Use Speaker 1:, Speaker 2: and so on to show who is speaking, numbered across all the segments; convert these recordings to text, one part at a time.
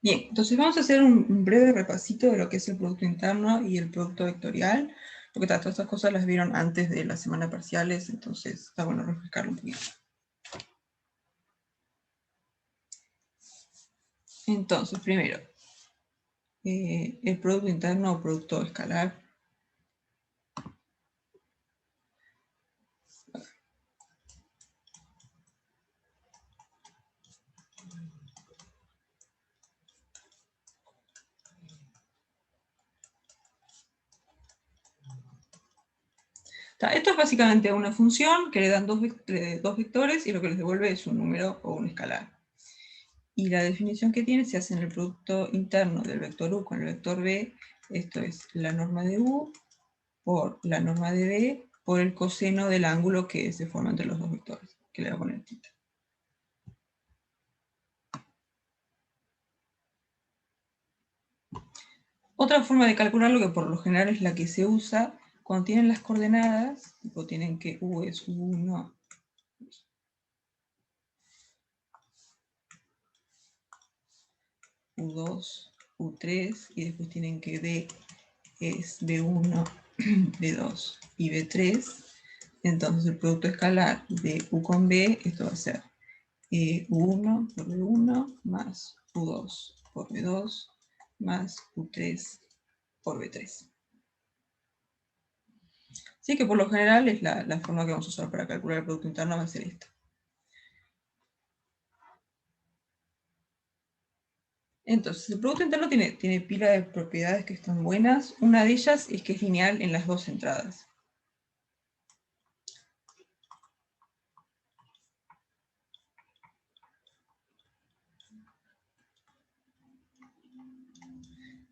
Speaker 1: Bien, entonces vamos a hacer un breve repasito de lo que es el producto interno y el producto vectorial, porque todas estas cosas las vieron antes de la semana parciales, entonces está bueno refrescarlo un poquito. Entonces, primero, el producto interno o producto escalar. Esto es básicamente una función que le dan dos vectores y lo que les devuelve es un número o un escalar. Y la definición que tiene se hace en el producto interno del vector u con el vector b. Esto es la norma de u por la norma de b por el coseno del ángulo que se forma entre los dos vectores, que le voy a poner θ. Otra forma de calcularlo, que por lo general es la que se usa, cuando tienen las coordenadas, tipo tienen que u es u1, u2, u3, y después tienen que b es b1, b2 y b3, entonces el producto escalar de u con b, esto va a ser u1 por b1 más u2 por b2 más u3 por b3. Así que por lo general es la forma que vamos a usar para calcular el producto interno, va a ser esta. Entonces, el producto interno tiene pila de propiedades que están buenas. Una de ellas es que es lineal en las dos entradas.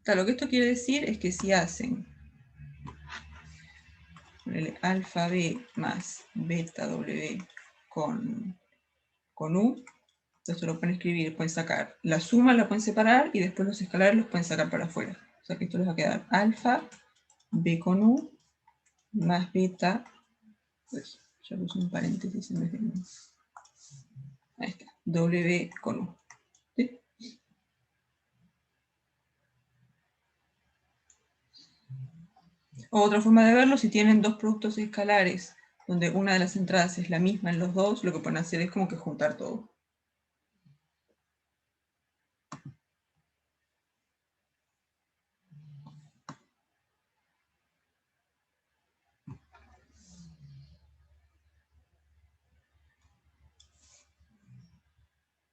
Speaker 1: Lo que esto quiere decir es que si hacen alfa b más beta w con u, entonces lo pueden escribir, pueden sacar la suma, la pueden separar y después los escalares los pueden sacar para afuera. O sea que esto les va a quedar alfa b con u más beta, pues ya puse un paréntesis en vez de un. Ahí está, w con u. ¿Sí? Otra forma de verlo, si tienen dos productos escalares donde una de las entradas es la misma en los dos, lo que pueden hacer es como que juntar todo.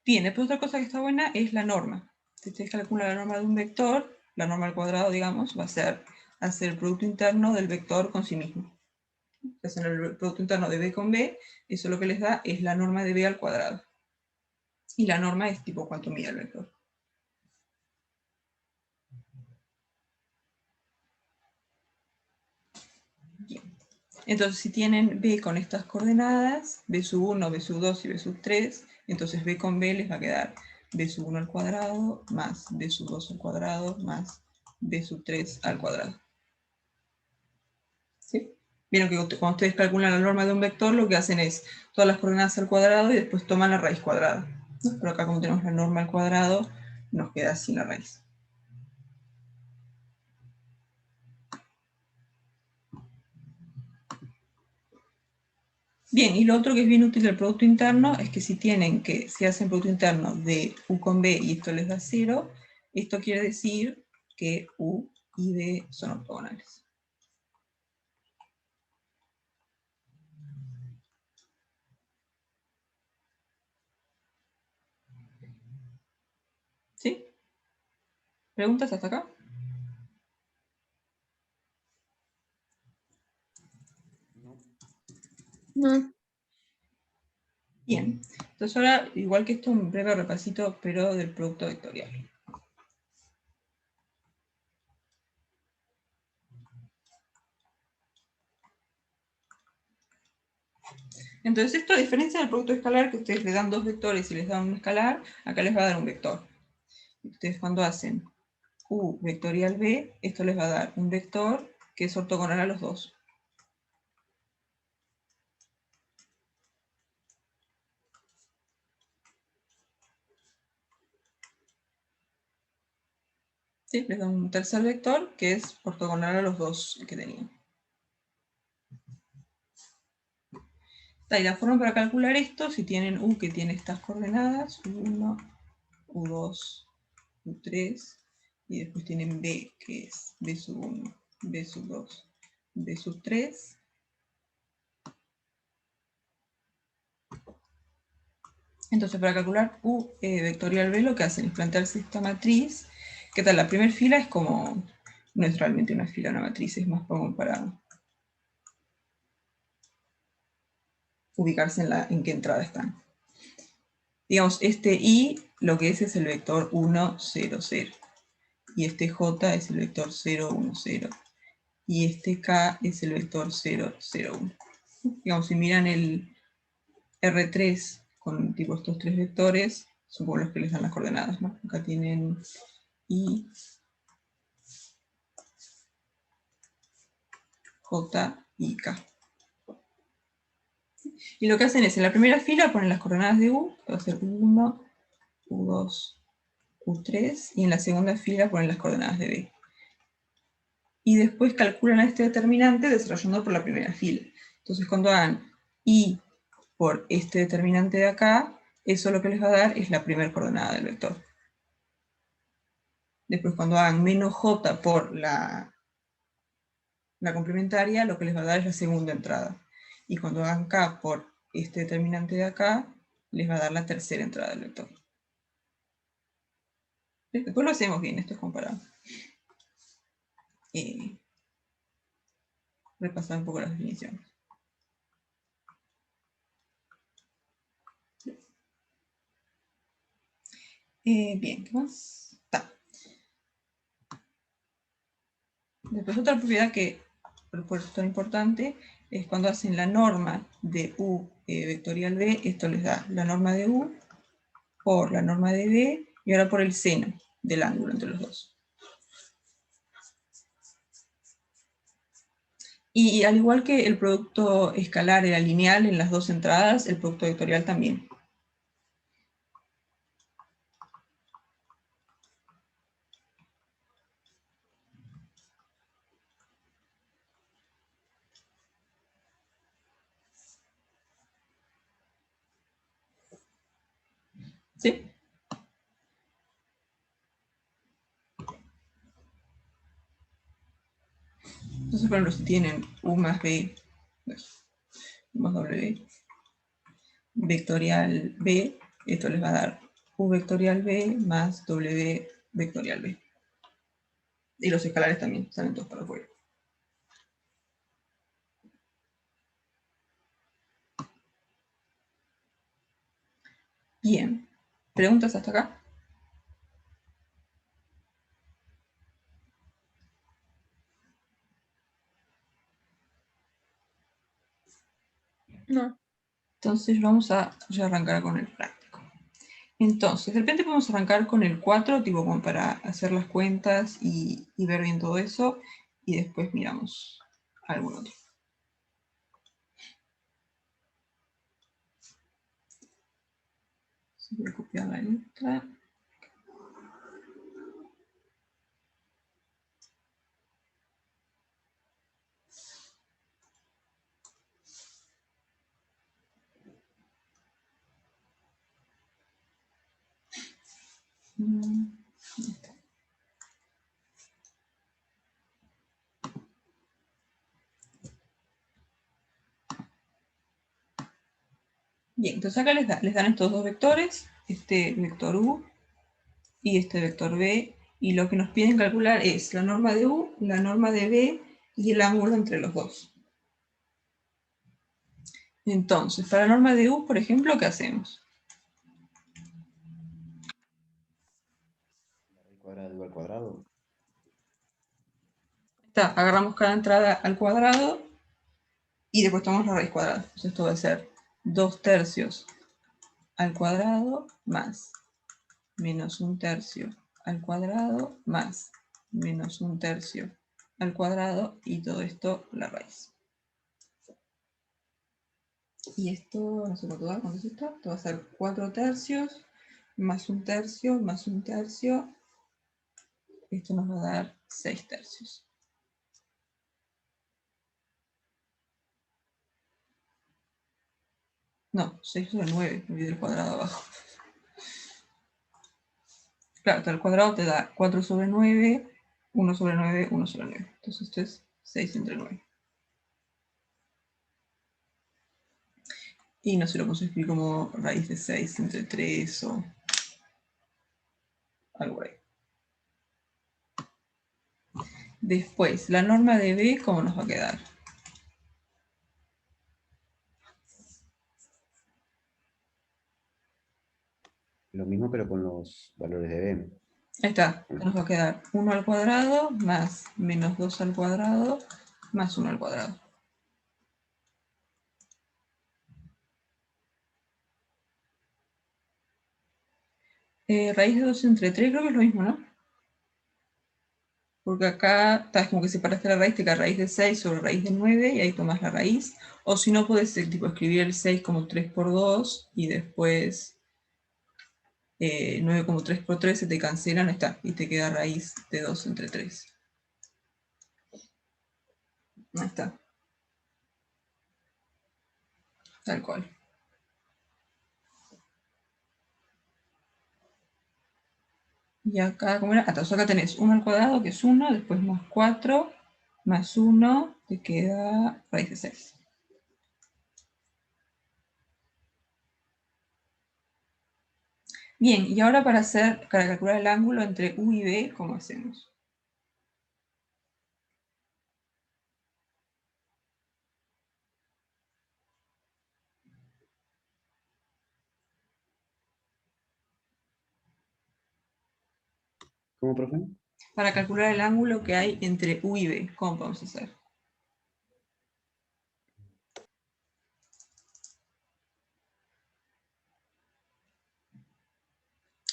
Speaker 1: Bien, después otra cosa que está buena es la norma. Si ustedes calculan la norma de un vector, la norma al cuadrado, digamos, va a ser hacer el producto interno del vector con sí mismo. Hacen el producto interno de b con b, eso lo que les da es la norma de b al cuadrado. Y la norma es tipo cuánto mide el vector. Bien. Entonces, si tienen b con estas coordenadas, b sub 1, b sub 2 y b sub 3, entonces b con b les va a quedar b sub 1 al cuadrado más b sub 2 al cuadrado más b sub 3 al cuadrado. ¿Sí? Vieron que cuando ustedes calculan la norma de un vector, lo que hacen es todas las coordenadas al cuadrado y después toman la raíz cuadrada. ¿No? Pero acá como tenemos la norma al cuadrado, nos queda sin la raíz. Bien, y lo otro que es bien útil del producto interno es que si hacen producto interno de u con b y esto les da 0, esto quiere decir que u y b son ortogonales. ¿Sí? ¿Preguntas hasta acá?
Speaker 2: No.
Speaker 1: Bien, entonces ahora, igual que esto, un breve repasito, pero del producto vectorial. Entonces esto, a diferencia del producto escalar, que ustedes le dan dos vectores y les dan un escalar, acá les va a dar un vector. Ustedes cuando hacen u vectorial b, esto les va a dar un vector que es ortogonal a los dos. ¿Sí? Les da un tercer vector que es ortogonal a los dos que tenían. Y la forma para calcular esto, si tienen U que tiene estas coordenadas, U1, U2, U3, y después tienen B, que es B sub 1, B sub 2, B sub 3. Entonces, para calcular U vectorial B, lo que hacen es plantearse esta matriz. ¿Qué tal? La primera fila es como, no es realmente una fila, una matriz, es más como para ubicarse en qué entrada están. Digamos, este I lo que es el vector 1, 0, 0. Y este J es el vector 0, 1, 0. Y este K es el vector 0, 0, 1. Digamos, si miran el R3 con tipo estos tres vectores, son como los que les dan las coordenadas, ¿no? Acá tienen I, J y K. Y lo que hacen es, en la primera fila ponen las coordenadas de U, que va a ser U1, U2, U3, y en la segunda fila ponen las coordenadas de B. Y después calculan este determinante desarrollando por la primera fila. Entonces cuando hagan I por este determinante de acá, eso lo que les va a dar es la primera coordenada del vector. Después cuando hagan menos J por la complementaria, lo que les va a dar es la segunda entrada. Y cuando hagan K por este determinante de acá, les va a dar la tercera entrada del vector. Después lo hacemos bien, esto es comparado. Repasar un poco las definiciones. Bien, ¿qué más? Después otra propiedad que por eso es tan importante es cuando hacen la norma de U vectorial B, esto les da la norma de U por la norma de B y ahora por el seno del ángulo entre los dos. Y al igual que el producto escalar era lineal en las dos entradas, el producto vectorial también. ¿Sí? Entonces, por ejemplo, si tienen U más B, U más W, vectorial B, esto les va a dar U vectorial B más W vectorial B. Y los escalares también salen todos para afuera. Bien. ¿Preguntas hasta acá? No. Entonces vamos a ya arrancar con el práctico. Entonces, de repente podemos arrancar con el 4, tipo como para hacer las cuentas y ver bien todo eso, y después miramos algún otro. Voy a copiar la letra. Bien, entonces acá les dan estos dos vectores, este vector U y este vector B, y lo que nos piden calcular es la norma de U, la norma de B y el ángulo entre los dos. Entonces, para la norma de U, por ejemplo, ¿qué hacemos?
Speaker 2: Cuadrado igual cuadrado.
Speaker 1: Agarramos cada entrada al cuadrado y después tomamos la raíz cuadrada. Entonces esto va a ser 2 tercios al cuadrado más menos 1 tercio al cuadrado más menos 1 tercio al cuadrado y todo esto la raíz. Y esto, no sé cuánto da, ¿cuánto es esto? Esto va a ser 4 tercios más 1 tercio más 1 tercio esto nos va a dar 6 tercios. No, 6 sobre 9, me olvidé el cuadrado abajo. Claro, al cuadrado te da 4 sobre 9, 1 sobre 9, 1 sobre 9. Entonces esto es 6 entre 9. Y no se lo podemos escribir como raíz de 6 entre 3 o algo por ahí. Después, la norma de b, ¿cómo nos va a quedar?
Speaker 2: Lo mismo, pero con los valores de b.
Speaker 1: Ahí está, nos va a quedar 1 al cuadrado más menos 2 al cuadrado más 1 al cuadrado. Raíz de 2 entre 3 creo que es lo mismo, ¿no? Porque acá es como que separaste la raíz, te queda raíz de 6 sobre raíz de 9 y ahí tomas la raíz. O si no, puedes tipo, escribir el 6 como 3 por 2 y después 9 como 3 por 3 se te cancelan, está, y te queda raíz de 2 entre 3. Ahí está. Tal cual. Y acá, ¿cómo era? Entonces acá tenés 1 al cuadrado, que es 1, después más 4, más 1, te queda raíz de 6. Bien, y ahora para calcular el ángulo entre U y B, ¿cómo hacemos?
Speaker 2: ¿Cómo, profe?
Speaker 1: Para calcular el ángulo que hay entre U y B, ¿cómo podemos hacer?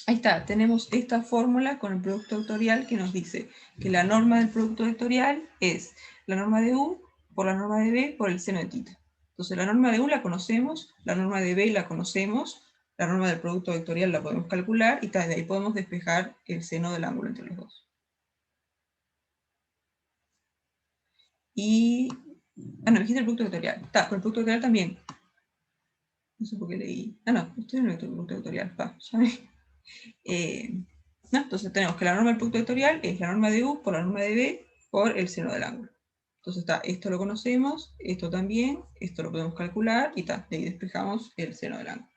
Speaker 1: Ahí está, tenemos esta fórmula con el producto vectorial que nos dice que la norma del producto vectorial es la norma de U por la norma de B por el seno de θ. Entonces la norma de U la conocemos, la norma de B la conocemos, la norma del producto vectorial la podemos calcular y de ahí podemos despejar el seno del ángulo entre los dos. Y... Ah, no, dijiste el producto vectorial. Está, con el producto vectorial también. No sé por qué leí. Ah, no, estoy en el producto vectorial. Ya me... ¿no? Entonces tenemos que la norma del producto vectorial es la norma de U por la norma de B por el seno del ángulo. Entonces está, esto lo conocemos, esto también, esto lo podemos calcular y está, de ahí despejamos el seno del ángulo.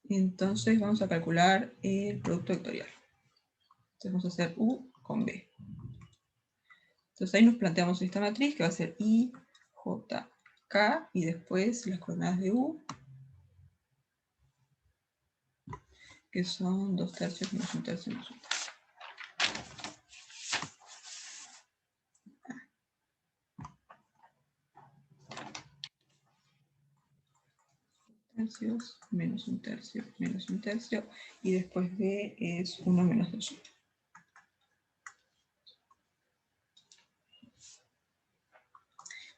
Speaker 1: Entonces vamos a calcular el producto vectorial. Entonces vamos a hacer U con B. Entonces ahí nos planteamos esta matriz que va a ser I, J, K y después las coordenadas de U, que son 2 tercios menos 1 tercio menos 1 tercio. Tercios, menos 1 tercio, menos 1 tercio, y después B es 1 menos 2.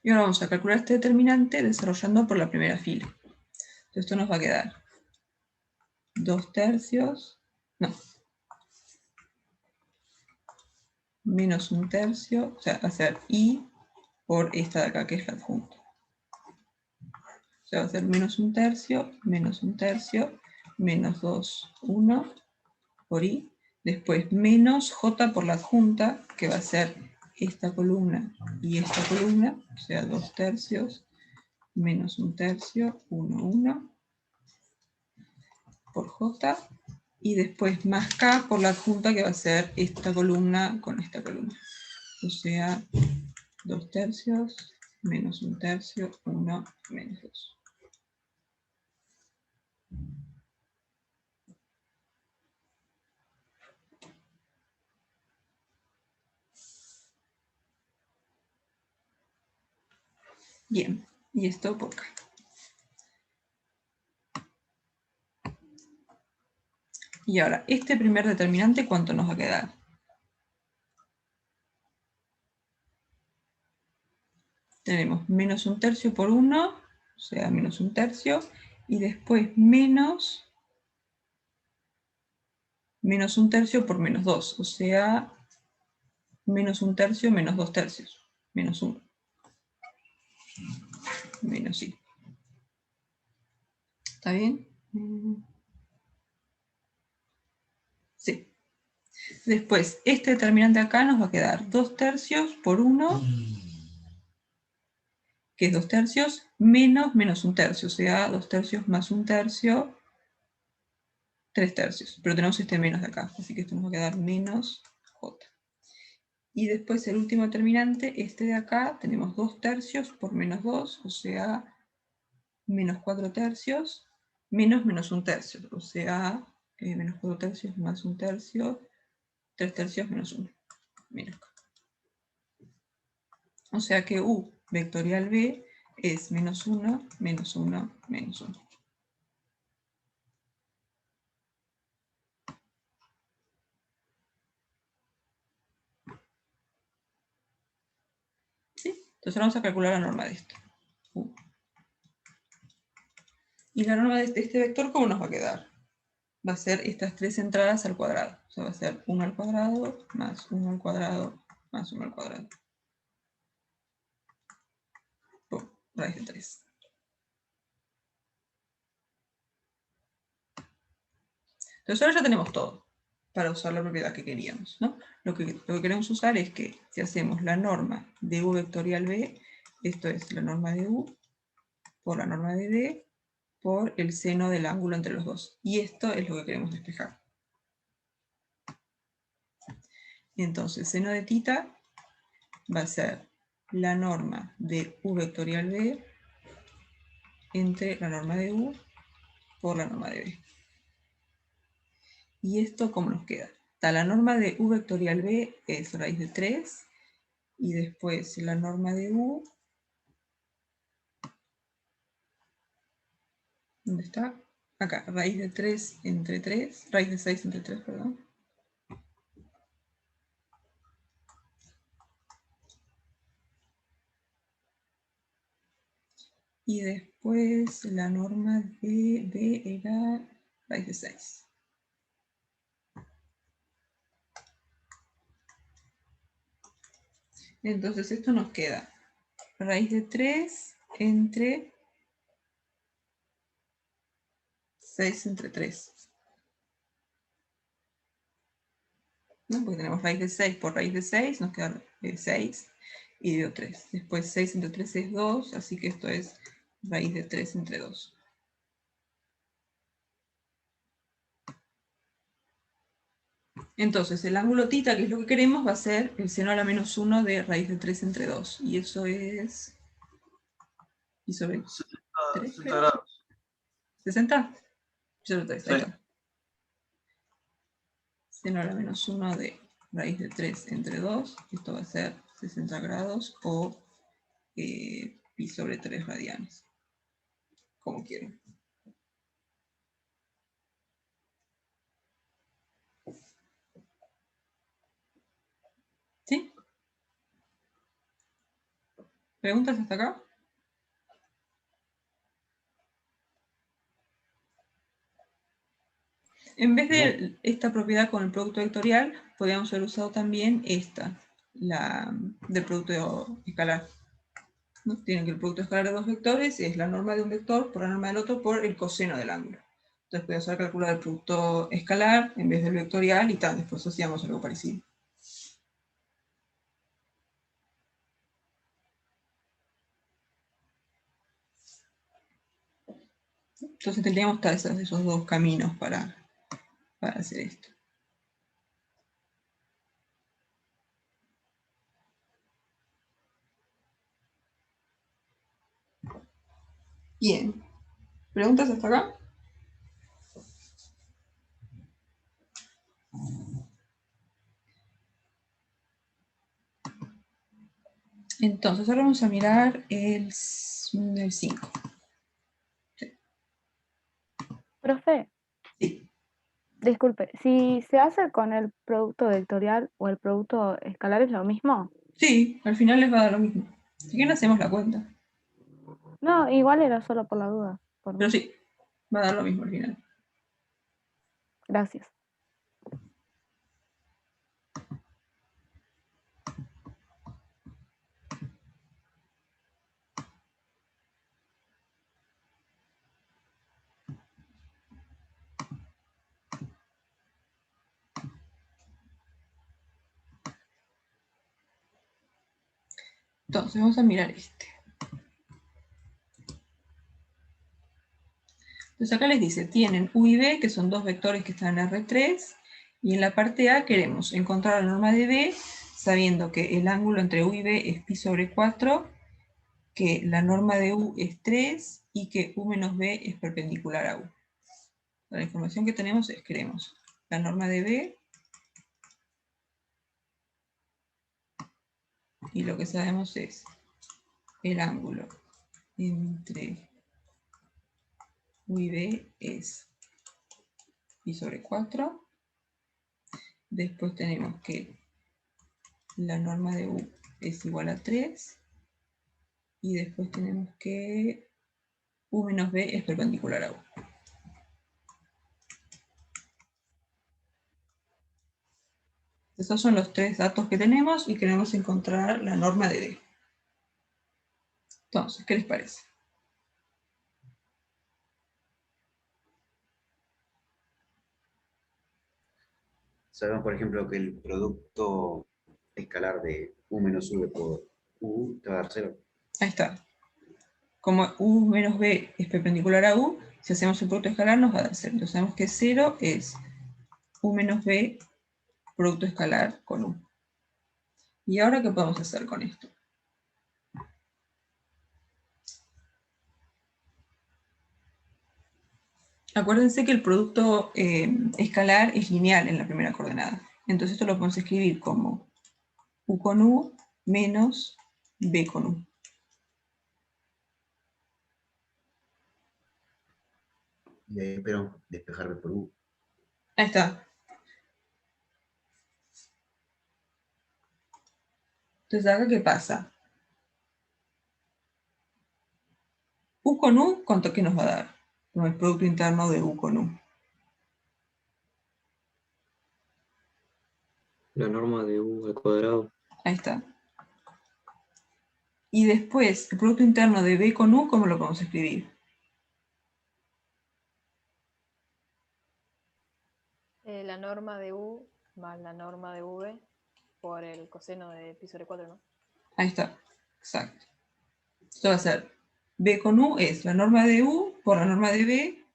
Speaker 1: Y ahora vamos a calcular este determinante desarrollando por la primera fila. Entonces esto nos va a quedar 2 tercios, no, menos 1 tercio, o sea, va a ser I por esta de acá que es la adjunta. O sea, va a ser menos 1 tercio, menos 1 tercio, menos 2, 1 por I. Después menos J por la adjunta, que va a ser esta columna y esta columna, o sea, 2 tercios, menos 1 tercio, 1, 1, por J, y después más K por la adjunta, que va a ser esta columna con esta columna. O sea, 2 tercios, menos 1 tercio, 1, menos 2. Bien, y esto por acá. Y ahora, este primer determinante, ¿cuánto nos va a quedar? Tenemos menos 1 tercio por 1, o sea, menos 1 tercio, y después menos menos 1/3 por menos 2, o sea, menos 1/3 menos 2/3, menos 1. Menos I. ¿Está bien? Sí. Después, este determinante acá nos va a quedar 2/3 por 1, que es 2/3, menos menos 1/3, o sea, 2/3 más 1/3, 3/3. Pero tenemos este menos de acá, así que esto nos va a quedar menos J. Y después el último determinante, este de acá, tenemos 2/3 por menos 2, o sea, menos 4/3, menos menos 1/3, o sea, menos 4/3 más 1/3, 3/3 menos 1. Menos. O sea que U vectorial B es menos 1, menos 1, menos 1. ¿Sí? Entonces ahora vamos a calcular la norma de esto. U. Y la norma de este vector, ¿cómo nos va a quedar? Va a ser estas 3 entradas al cuadrado. O sea, va a ser 1 al cuadrado, más 1 al cuadrado, más 1 al cuadrado. Por raíz de 3. Entonces ahora ya tenemos todo para usar la propiedad que queríamos, ¿no? Lo que queremos usar es que si hacemos la norma de U vectorial B, esto es la norma de U por la norma de B por el seno del ángulo entre los dos. Y esto es lo que queremos despejar. Entonces, seno de tita va a ser la norma de U vectorial B entre la norma de U por la norma de B. ¿Y esto cómo nos queda? La norma de U vectorial B es raíz de 3, y después la norma de U, ¿dónde está? Acá, raíz de 3 entre 3, raíz de 6 entre 3, perdón. Y después la norma de B era raíz de 6. Entonces esto nos queda raíz de 3 entre 6 entre 3. ¿No? Porque tenemos raíz de 6 por raíz de 6, nos queda 6 y dio 3. Después 6 entre 3 es 2, así que esto es raíz de 3 entre 2. Entonces el ángulo tita, que es lo que queremos, va a ser el seno a la menos 1 de raíz de 3 entre 2. Y eso es... ¿Y sobre 3?
Speaker 3: 60 grados.
Speaker 1: ¿60? Sobre 3, ahí
Speaker 3: Sí.
Speaker 1: está. Seno a la menos 1 de raíz de 3 entre 2. Esto va a ser 60 grados o pi sobre 3 radianes. Como quieran. ¿Sí? ¿Preguntas hasta acá? En vez de esta propiedad con el producto vectorial, podríamos haber usado también esta, la del producto escalar. ¿No? Tienen que el producto escalar de dos vectores es la norma de un vector por la norma del otro por el coseno del ángulo. Entonces podemos haber calculado el producto escalar en vez del vectorial y tal, después hacíamos algo parecido. Entonces tendríamos esos dos caminos para hacer esto. Bien. ¿Preguntas hasta acá? Entonces ahora vamos a mirar el 5.
Speaker 4: Profe,
Speaker 1: Sí.
Speaker 4: disculpe, si se hace con el producto vectorial o el producto escalar es lo mismo.
Speaker 1: Sí, al final les va a dar lo mismo. Si quieren hacemos la cuenta.
Speaker 4: No, igual era solo por la duda. Por
Speaker 1: Pero
Speaker 4: mí.
Speaker 1: sí, va a dar lo mismo al final.
Speaker 4: Gracias.
Speaker 1: Entonces vamos a mirar este. Entonces acá les dice, tienen U y B, que son dos vectores que están en R3, y en la parte A queremos encontrar la norma de B, sabiendo que el ángulo entre U y B es pi sobre 4, que la norma de U es 3, y que U menos B es perpendicular a U. La información que tenemos es, queremos la norma de B, y lo que sabemos es el ángulo entre U y B es pi sobre 4. Después tenemos que la norma de U es igual a 3. Y después tenemos que U menos B es perpendicular a U. Esos son los tres datos que tenemos y queremos encontrar la norma de D. Entonces, ¿qué les parece?
Speaker 2: Sabemos, por ejemplo, que el producto escalar de U menos V por U te va a dar 0.
Speaker 1: Ahí está. Como U menos B es perpendicular a U, si hacemos el producto escalar nos va a dar 0. Entonces sabemos que 0 es U menos B producto escalar con U. ¿Y ahora qué podemos hacer con esto? Acuérdense que el producto escalar es lineal en la primera coordenada. Entonces esto lo podemos escribir como U con U menos B con U.
Speaker 2: Y ahí espero despejarme por U.
Speaker 1: Ahí está. Entonces acá, ¿qué pasa? U con U, ¿cuánto que nos va a dar? No, el producto interno de U con U.
Speaker 3: La norma de U al cuadrado.
Speaker 1: Ahí está. Y después, el producto interno de B con U, ¿cómo lo podemos escribir?
Speaker 5: La norma de U más la norma de V por el coseno de pi sobre 4, ¿no?
Speaker 1: Ahí está. Exacto. Esto va a ser B con U es la norma de U por la norma de B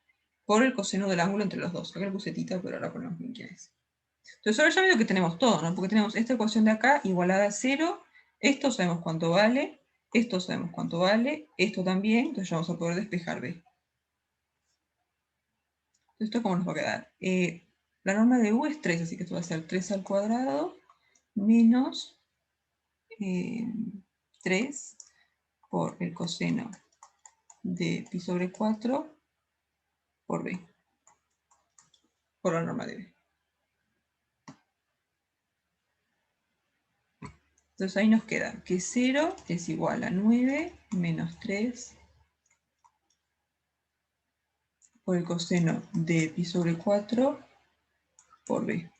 Speaker 1: por el coseno del ángulo entre los dos. Acá le puse tita, pero ahora ponemos bien quién es. Entonces ahora ya veo que tenemos todo, ¿no? Porque tenemos esta ecuación de acá igualada a 0, esto sabemos cuánto vale, esto sabemos cuánto vale, esto también, entonces ya vamos a poder despejar B. ¿Esto cómo nos va a quedar? La norma de U es 3, así que esto va a ser 3 al cuadrado menos 3 por el coseno de pi sobre 4 por B, por la norma de B. Entonces ahí nos queda que 0 es igual a 9 menos 3 por el coseno de pi sobre 4 por B.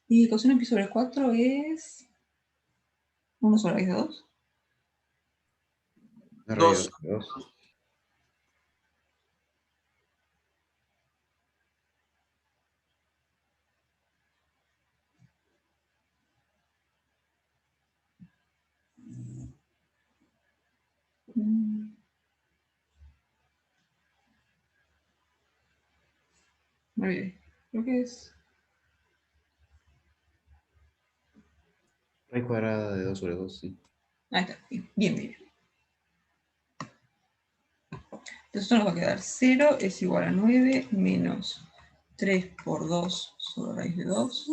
Speaker 1: Y el coseno de pi sobre 4 es 1 sobre raíz de 2.
Speaker 2: La raíz de 2.
Speaker 1: Me olvidé. Creo que es...
Speaker 2: Raíz cuadrada de 2 sobre 2, sí.
Speaker 1: Ahí está. Bien, bien. Entonces esto nos va a quedar 0 es igual a 9 menos 3 por 2 sobre raíz de 2.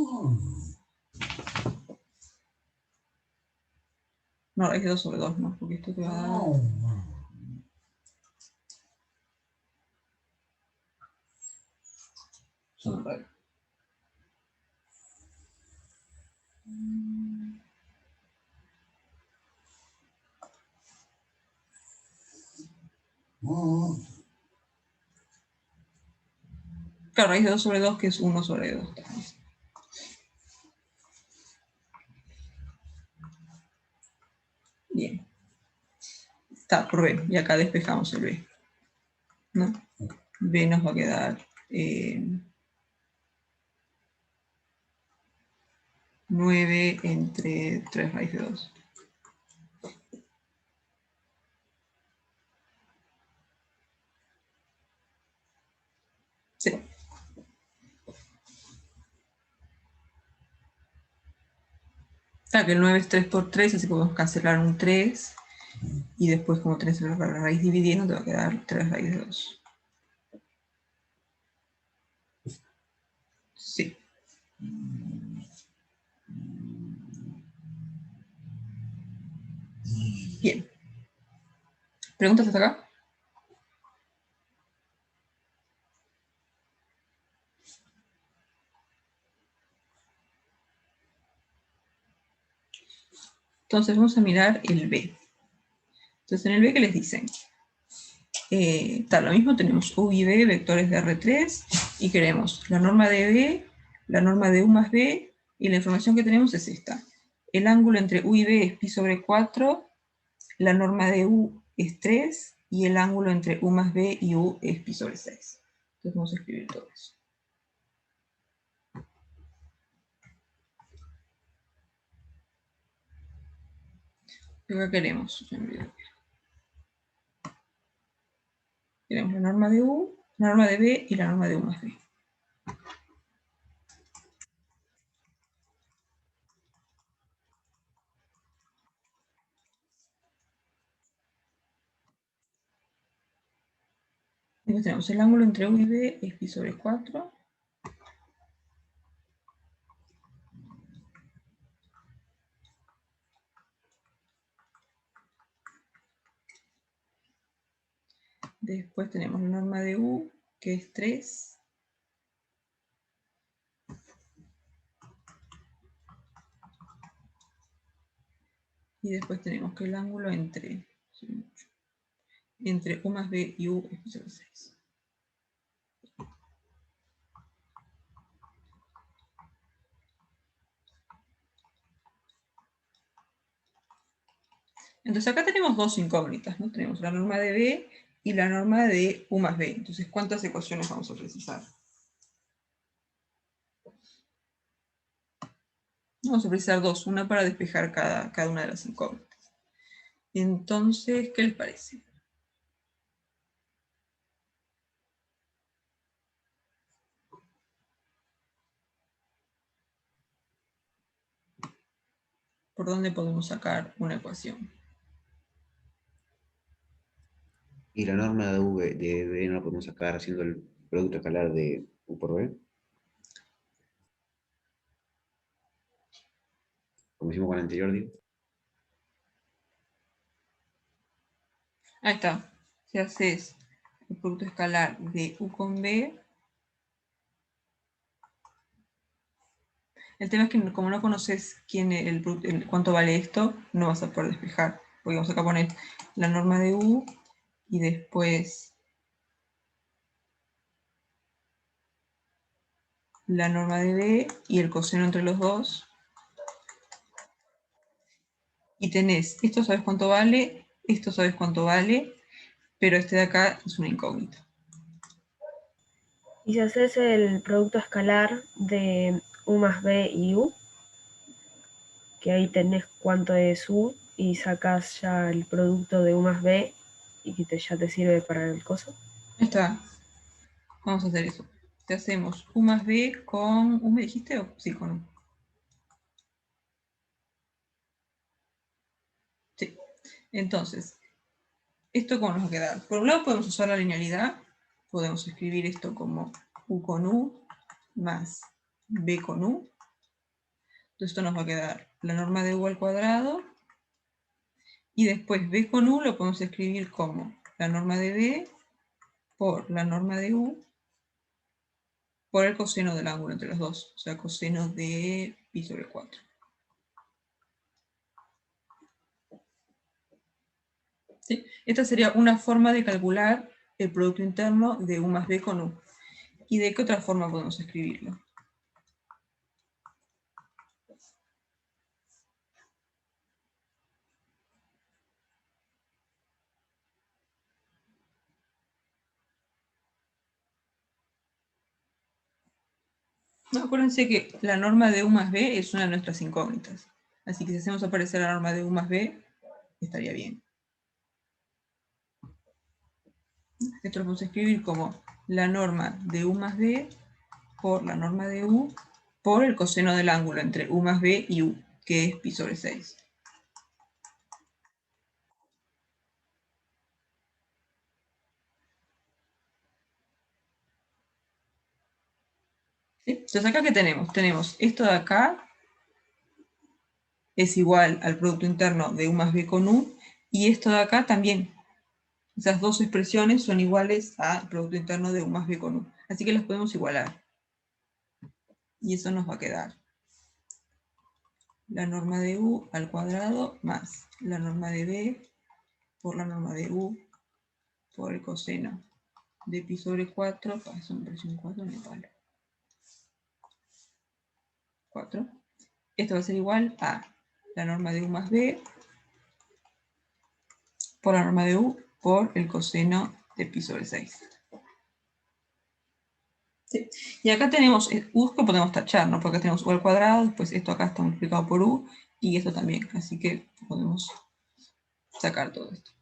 Speaker 1: No, raíz de 2 sobre 2, no, porque esto te va a dar... Sobre raíz. Claro, raíz de 2 sobre 2, que es 1 sobre 2. Bien. Está por B, y acá despejamos el B. ¿No? B nos va a quedar 9 entre 3 raíz de 2. Sí. Claro que el 9 es 3 por 3, así que podemos cancelar un 3. Y después, como tenés la raíz dividiendo, te va a quedar 3 raíz de 2. Sí. Bien. ¿Preguntas hasta acá? Entonces vamos a mirar el B. Entonces en el B, ¿qué les dicen? Lo mismo, tenemos U y B, vectores de R3, y queremos la norma de B, la norma de U más B, y la información que tenemos es esta. El ángulo entre U y B es pi sobre 4, la norma de U es 3, y el ángulo entre U más B y U es pi sobre 6. Entonces vamos a escribir todo eso. ¿Qué queremos? Tenemos la norma de U, la norma de B y la norma de U más B. Después tenemos el ángulo entre U y B es pi sobre 4. Después tenemos la norma de U, que es 3. Y después tenemos que el ángulo entre U más B y U es pi sobre 6. Entonces acá tenemos dos incógnitas, ¿no? Tenemos la norma de B y la norma de U más B. Entonces, ¿cuántas ecuaciones vamos a precisar? Vamos a precisar dos, una para despejar cada una de las incógnitas. Entonces, ¿qué les parece? ¿Por dónde podemos sacar una ecuación?
Speaker 2: Y la norma de B no la podemos sacar haciendo el producto escalar de U por B, como hicimos con el anterior, digo.
Speaker 1: Ahí está. Si haces el producto escalar de U con B, el tema es que como no conoces cuánto vale esto, no vas a poder despejar. Porque vamos acá a poner la norma de U y después la norma de B y el coseno entre los dos. Y tenés, esto sabes cuánto vale, esto sabes cuánto vale, pero este de acá es una incógnita.
Speaker 6: Y si haces el producto escalar de U más B y U, que ahí tenés cuánto es U, y sacás ya el producto de U más B y que ya te sirve para el coso.
Speaker 1: Ahí está. Vamos a hacer eso. Te hacemos U más B con U, ¿me dijiste? Sí, con U. Sí. Entonces, ¿esto cómo nos va a quedar? Por un lado podemos usar la linealidad. Podemos escribir esto como U con U más B con U. Entonces esto nos va a quedar la norma de U al cuadrado. Y después B con U lo podemos escribir como la norma de B por la norma de U por el coseno del ángulo entre los dos. O sea, coseno de pi sobre 4. ¿Sí? Esta sería una forma de calcular el producto interno de U más B con U. ¿Y de qué otra forma podemos escribirlo? No, acuérdense que la norma de U más B es una de nuestras incógnitas. Así que si hacemos aparecer la norma de U más B, estaría bien. Esto lo podemos escribir como la norma de u más b por la norma de u por el coseno del ángulo entre u más b y u, que es pi sobre 6. ¿Sí? Entonces acá, ¿qué tenemos? Tenemos esto de acá es igual al producto interno de u más b con u, y esto de acá también. Esas dos expresiones son iguales al producto interno de u más b con u. Así que las podemos igualar. Y eso nos va a quedar la norma de u al cuadrado más la norma de b por la norma de u por el coseno de pi sobre 4, eso me pareció un 4, me vale. 4. Esto va a ser igual a la norma de u más b por la norma de u por el coseno de pi sobre 6. ¿Sí? Y acá tenemos u que podemos tachar, ¿no? Porque tenemos u al cuadrado, después esto acá está multiplicado por u, y esto también, así que podemos sacar todo esto.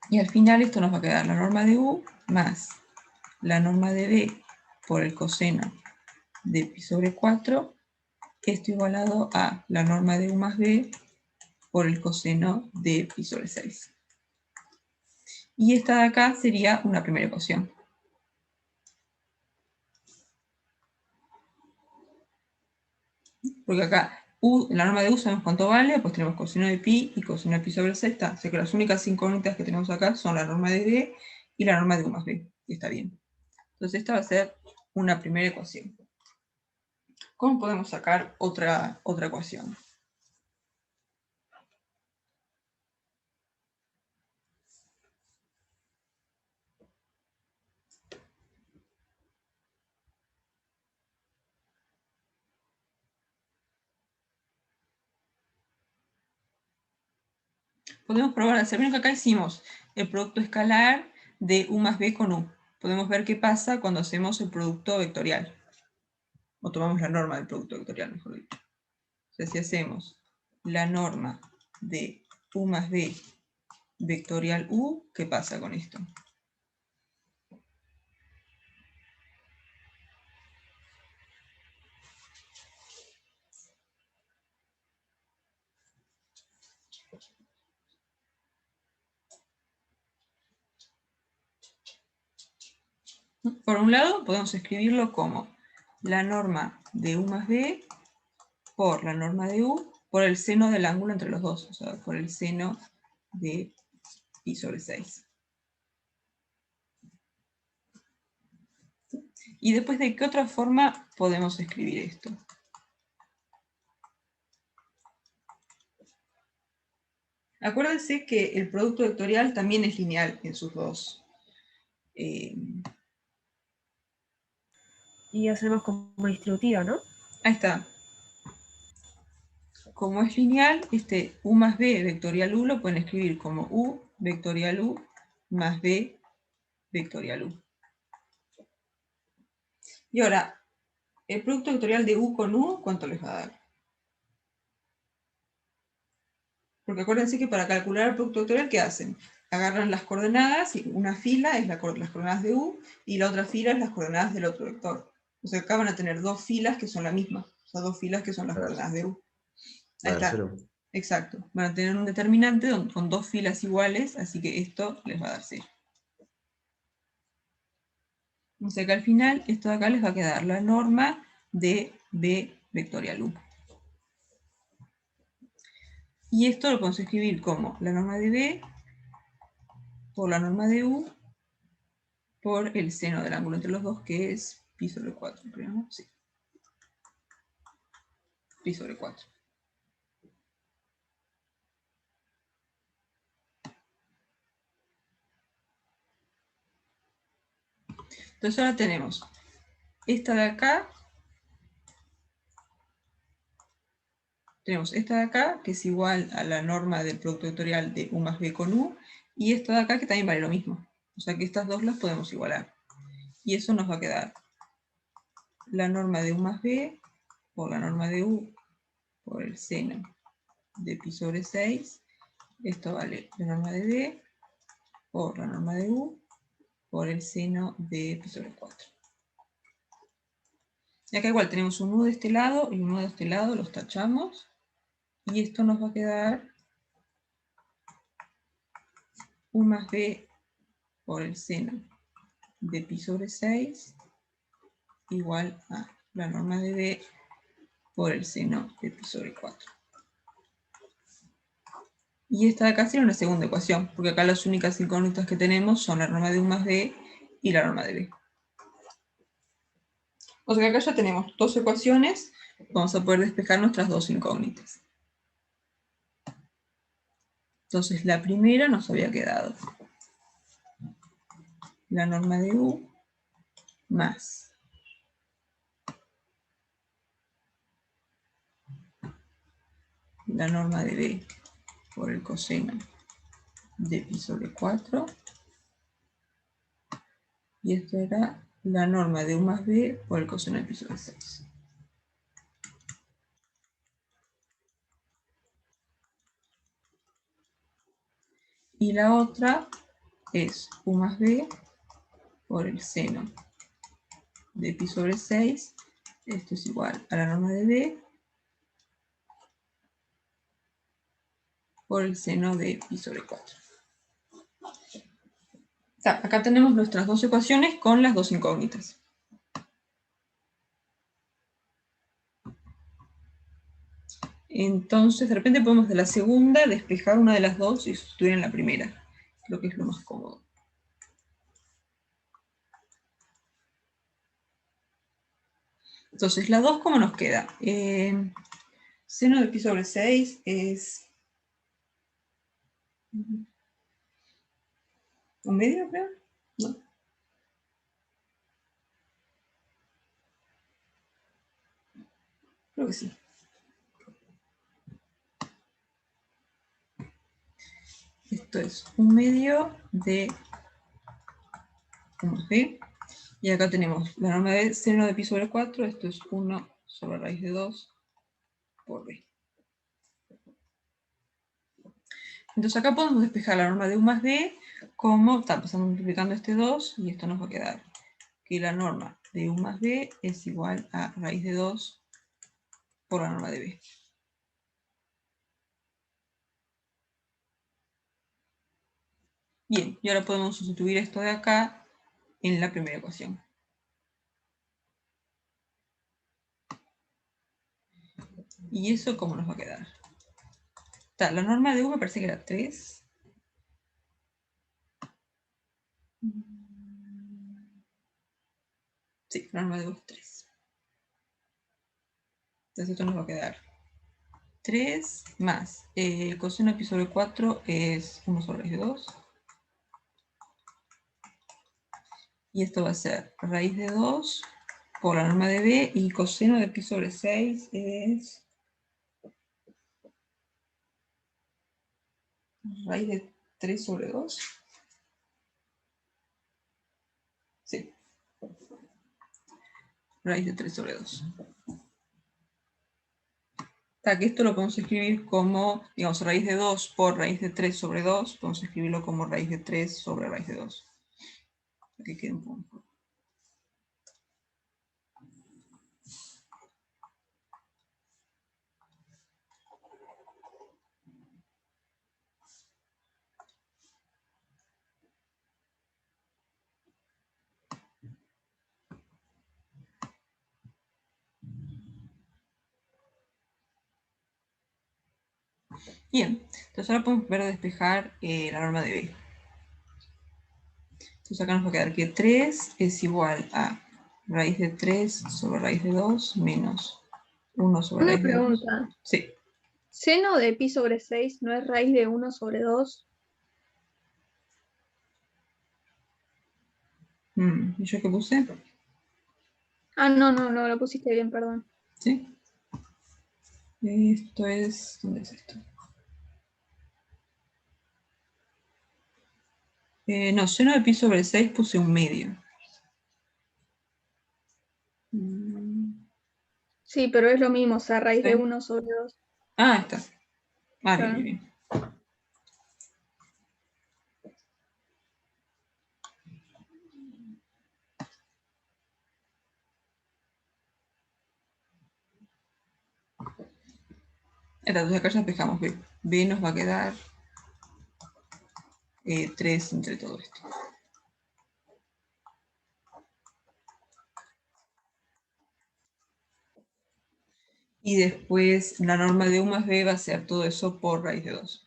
Speaker 1: Y al final esto nos va a quedar la norma de u más la norma de b por el coseno de pi sobre 4, esto igualado a la norma de u más b por el coseno de pi sobre 6. Y esta de acá sería una primera ecuación. Porque acá la norma de u sabemos cuánto vale, pues tenemos coseno de pi y coseno de pi sobre 6. O sea que las únicas incógnitas que tenemos acá son la norma de b y la norma de u más b. Y está bien. Entonces esta va a ser una primera ecuación. ¿Cómo podemos sacar otra ecuación? Podemos probar a hacer, bien que acá hicimos el producto escalar de u más b con u. Podemos ver qué pasa cuando hacemos el producto vectorial. O tomamos la norma del producto vectorial, mejor dicho. O sea, si hacemos la norma de u más b vectorial u, ¿qué pasa con esto? Por un lado, podemos escribirlo como la norma de u más b por la norma de u por el seno del ángulo entre los dos, o sea, por el seno de pi sobre 6. Y después, ¿de qué otra forma podemos escribir esto? Acuérdense que el producto vectorial también es lineal en sus dos.
Speaker 6: Y hacemos como distributiva, ¿no?
Speaker 1: Ahí está. Como es lineal, este u más b vectorial u lo pueden escribir como u vectorial u más b vectorial u. Y ahora, el producto vectorial de u con u, ¿cuánto les va a dar? Porque acuérdense que para calcular el producto vectorial, ¿qué hacen? Agarran las coordenadas, y una fila es las coordenadas de u, y la otra fila es las coordenadas del otro vector. O sea, acá van a tener dos filas que son la misma. O sea, dos filas que son las coordenadas de u. Ahí está. Exacto. Van a tener un determinante con dos filas iguales, así que esto les va a dar 0. O sea que al final, esto de acá les va a quedar la norma de b vectorial u. Y esto lo podemos escribir como la norma de b por la norma de u por el seno del ángulo entre los dos, que es pi sobre 4. Creo, ¿no? Sí. Pi sobre 4. Entonces ahora tenemos esta de acá. Tenemos esta de acá, que es igual a la norma del producto vectorial de u más b con u, y esta de acá, que también vale lo mismo. O sea que estas dos las podemos igualar. Y eso nos va a quedar la norma de u más b por la norma de u por el seno de pi sobre 6. Esto vale la norma de b por la norma de U por el seno de pi sobre 4. Y acá igual tenemos un U de este lado y un U de este lado, los tachamos. Y esto nos va a quedar U más B por el seno de pi sobre 6 igual a la norma de B por el seno de pi sobre 4. Y esta de acá sería una segunda ecuación, porque acá las únicas incógnitas que tenemos son la norma de U más B y la norma de B. O sea que acá ya tenemos dos ecuaciones, vamos a poder despejar nuestras dos incógnitas. Entonces la primera nos había quedado la norma de U más la norma de B por el coseno de pi sobre 4. Y esto era la norma de U más B por el coseno de pi sobre 6. Y la otra es U más B por el seno de pi sobre 6. Esto es igual a la norma de B por el seno de pi sobre 4. O sea, acá tenemos nuestras dos ecuaciones con las dos incógnitas. Entonces, de repente podemos de la segunda despejar una de las dos y sustituir en la primera. Creo que es lo más cómodo. Entonces, la 2, ¿cómo nos queda? Seno de pi sobre 6 es un medio, creo. No. Creo que sí. Esto es un medio de U más B. Y acá tenemos la norma de seno de pi sobre 4. Esto es 1 sobre raíz de 2 por B. Entonces acá podemos despejar la norma de U más B como, pasando multiplicando este 2, y esto nos va a quedar que la norma de U más B es igual a raíz de 2 por la norma de B. Bien, y ahora podemos sustituir esto de acá en la primera ecuación. ¿Y eso cómo nos va a quedar? La norma de U me parece que era 3. Sí, la norma de U es 3. Entonces esto nos va a quedar 3 más el coseno de pi sobre 4 es 1 sobre raíz de 2. Y esto va a ser raíz de 2 por la norma de B, y coseno de pi sobre 6 es raíz de 3 sobre 2. Sí. Raíz de 3 sobre 2. Que esto lo podemos escribir como, digamos, raíz de 2 por raíz de 3 sobre 2. Podemos escribirlo como raíz de 3 sobre raíz de 2. Para que quede un poco mejor. Bien, entonces ahora podemos ver a despejar la norma de B. Entonces acá nos va a quedar que 3 es igual a raíz de 3 sobre raíz de 2 menos 1 sobre
Speaker 7: Una
Speaker 1: raíz de 2.
Speaker 7: pregunta.
Speaker 1: Sí.
Speaker 7: ¿Seno de pi sobre 6 no es raíz de 1 sobre 2?
Speaker 1: ¿Y yo qué puse?
Speaker 7: Ah, no, lo pusiste bien, perdón.
Speaker 1: ¿Sí? Esto es... ¿Dónde es esto? No, seno de pi sobre 6 puse un medio.
Speaker 7: Sí, pero es lo mismo, o sea, raíz
Speaker 1: Sí.
Speaker 7: de 1 sobre 2.
Speaker 1: Ah, está. Ah,
Speaker 7: Claro.
Speaker 1: bien. Entonces acá ya despejamos B. B nos va a quedar 3 entre todo esto. Y después la norma de U más B va a ser todo eso por raíz de 2.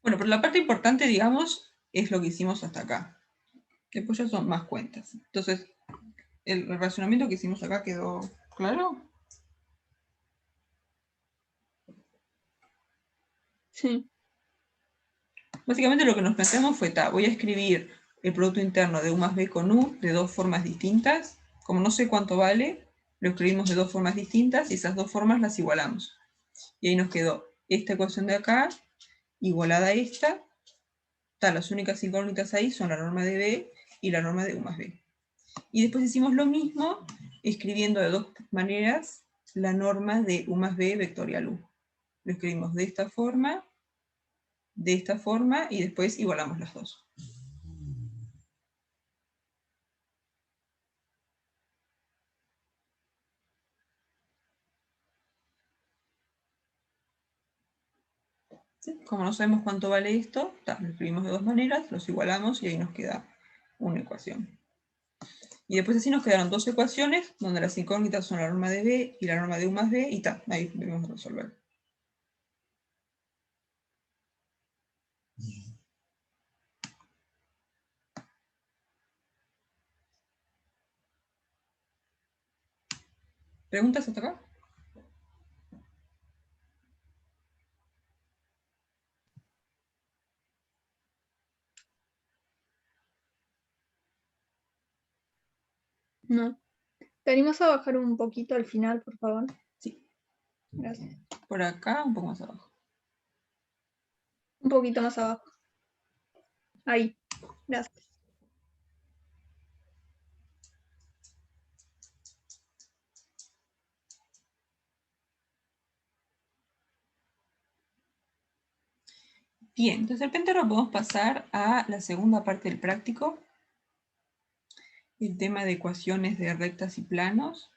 Speaker 1: Bueno, pero la parte importante, digamos, es lo que hicimos hasta acá. Después ya son más cuentas. Entonces, el razonamiento que hicimos acá quedó claro.
Speaker 7: Sí.
Speaker 1: Básicamente lo que nos planteamos fue, voy a escribir el producto interno de U más B con U de dos formas distintas. Como no sé cuánto vale, lo escribimos de dos formas distintas y esas dos formas las igualamos. Y ahí nos quedó esta ecuación de acá igualada a esta. Las únicas incógnitas ahí son la norma de B y la norma de U más B. Y después hicimos lo mismo escribiendo de dos maneras la norma de U más B vectorial U. Lo escribimos de esta forma y después igualamos las dos. ¿Sí? Como no sabemos cuánto vale esto, lo escribimos de dos maneras, los igualamos y ahí nos queda una ecuación. Y después así nos quedaron dos ecuaciones, donde las incógnitas son la norma de B y la norma de U más B, y ahí debemos resolver. ¿Preguntas hasta acá?
Speaker 7: No. ¿Te animas a bajar un poquito al final, por favor?
Speaker 1: Sí.
Speaker 7: Gracias.
Speaker 1: Por acá, un poco más abajo.
Speaker 7: Un poquito más abajo. Ahí. Gracias.
Speaker 1: Bien, entonces de repente ahora podemos pasar a la segunda parte del práctico. El tema de ecuaciones de rectas y planos.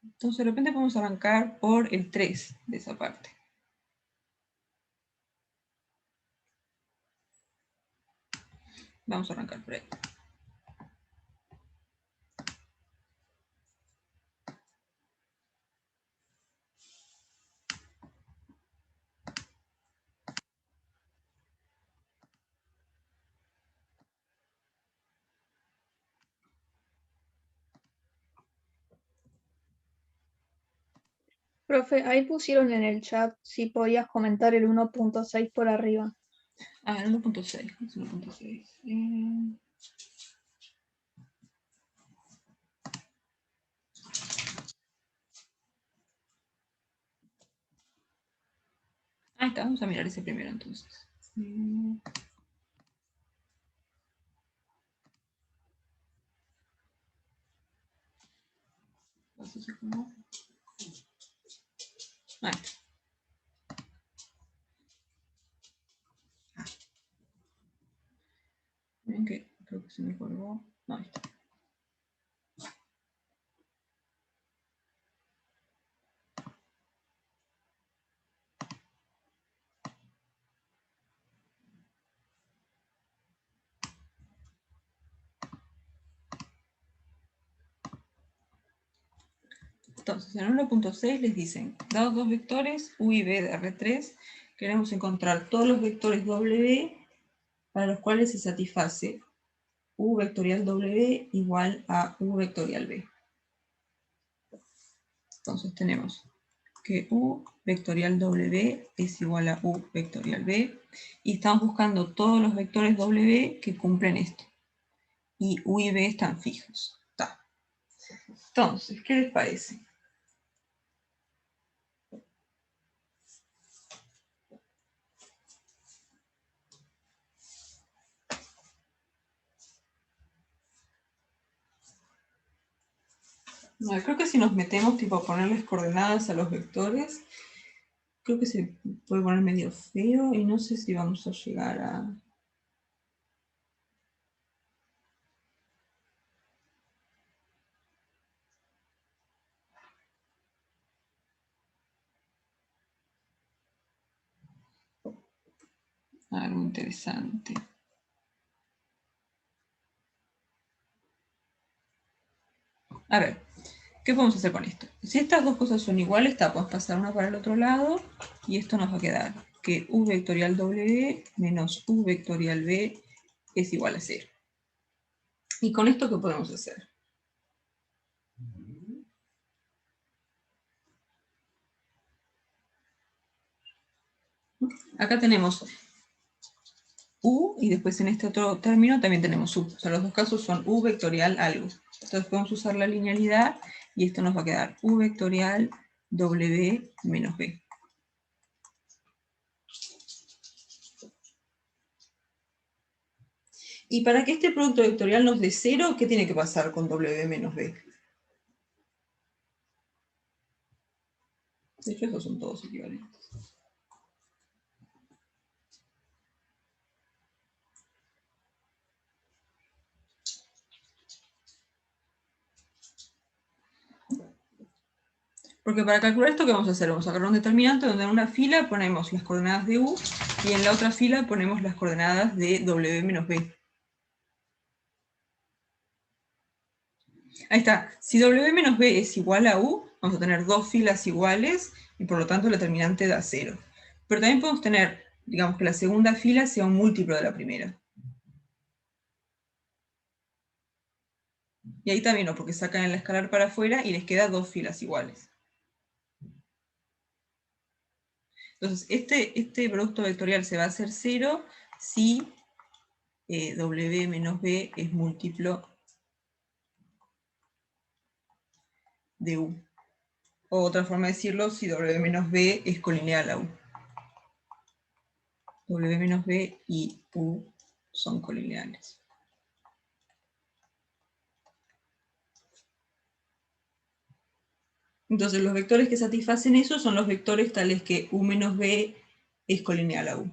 Speaker 1: Entonces de repente podemos arrancar por el 3 de esa parte. Vamos a arrancar por ahí.
Speaker 7: Profe, ahí pusieron en el chat si podías comentar el 1.6 por arriba.
Speaker 1: Ah, el 1.6. Es 1.6. Ahí está, vamos a mirar ese primero entonces. Ahí está. Miren que creo que se me colgó. No, ahí está. Entonces, en 1.6 les dicen, dados dos vectores, U y B de R3, queremos encontrar todos los vectores W para los cuales se satisface U vectorial W igual a U vectorial B. Entonces tenemos que U vectorial W es igual a U vectorial B, y estamos buscando todos los vectores W que cumplen esto. Y U y B están fijos. Entonces, ¿qué les parece? No, creo que si nos metemos tipo a ponerles coordenadas a los vectores, creo que se puede poner medio feo y no sé si vamos a llegar a... Algo interesante. A ver, ¿qué podemos hacer con esto? Si estas dos cosas son iguales, podemos pasar una para el otro lado y esto nos va a quedar que u vectorial W menos u vectorial B es igual a 0. ¿Y con esto qué podemos hacer? Acá tenemos u y después en este otro término también tenemos u. O sea, los dos casos son u vectorial algo. Entonces podemos usar la linealidad y esto nos va a quedar u vectorial W menos B. Y para que este producto vectorial nos dé 0, ¿qué tiene que pasar con W menos B? De hecho, estos son todos equivalentes. Porque para calcular esto, ¿qué vamos a hacer? Vamos a agarrar un determinante donde en una fila ponemos las coordenadas de u y en la otra fila ponemos las coordenadas de W menos B. Ahí está. Si W menos B es igual a U, vamos a tener dos filas iguales y por lo tanto el determinante da 0. Pero también podemos tener, digamos que la segunda fila sea un múltiplo de la primera. Y ahí también no, porque sacan el escalar para afuera y les queda dos filas iguales. Entonces, este producto vectorial se va a hacer 0 si W menos B es múltiplo de U. O otra forma de decirlo, si W menos B es colineal a U. W menos B y U son colineales. Entonces los vectores que satisfacen eso son los vectores tales que U menos B es colineal a U.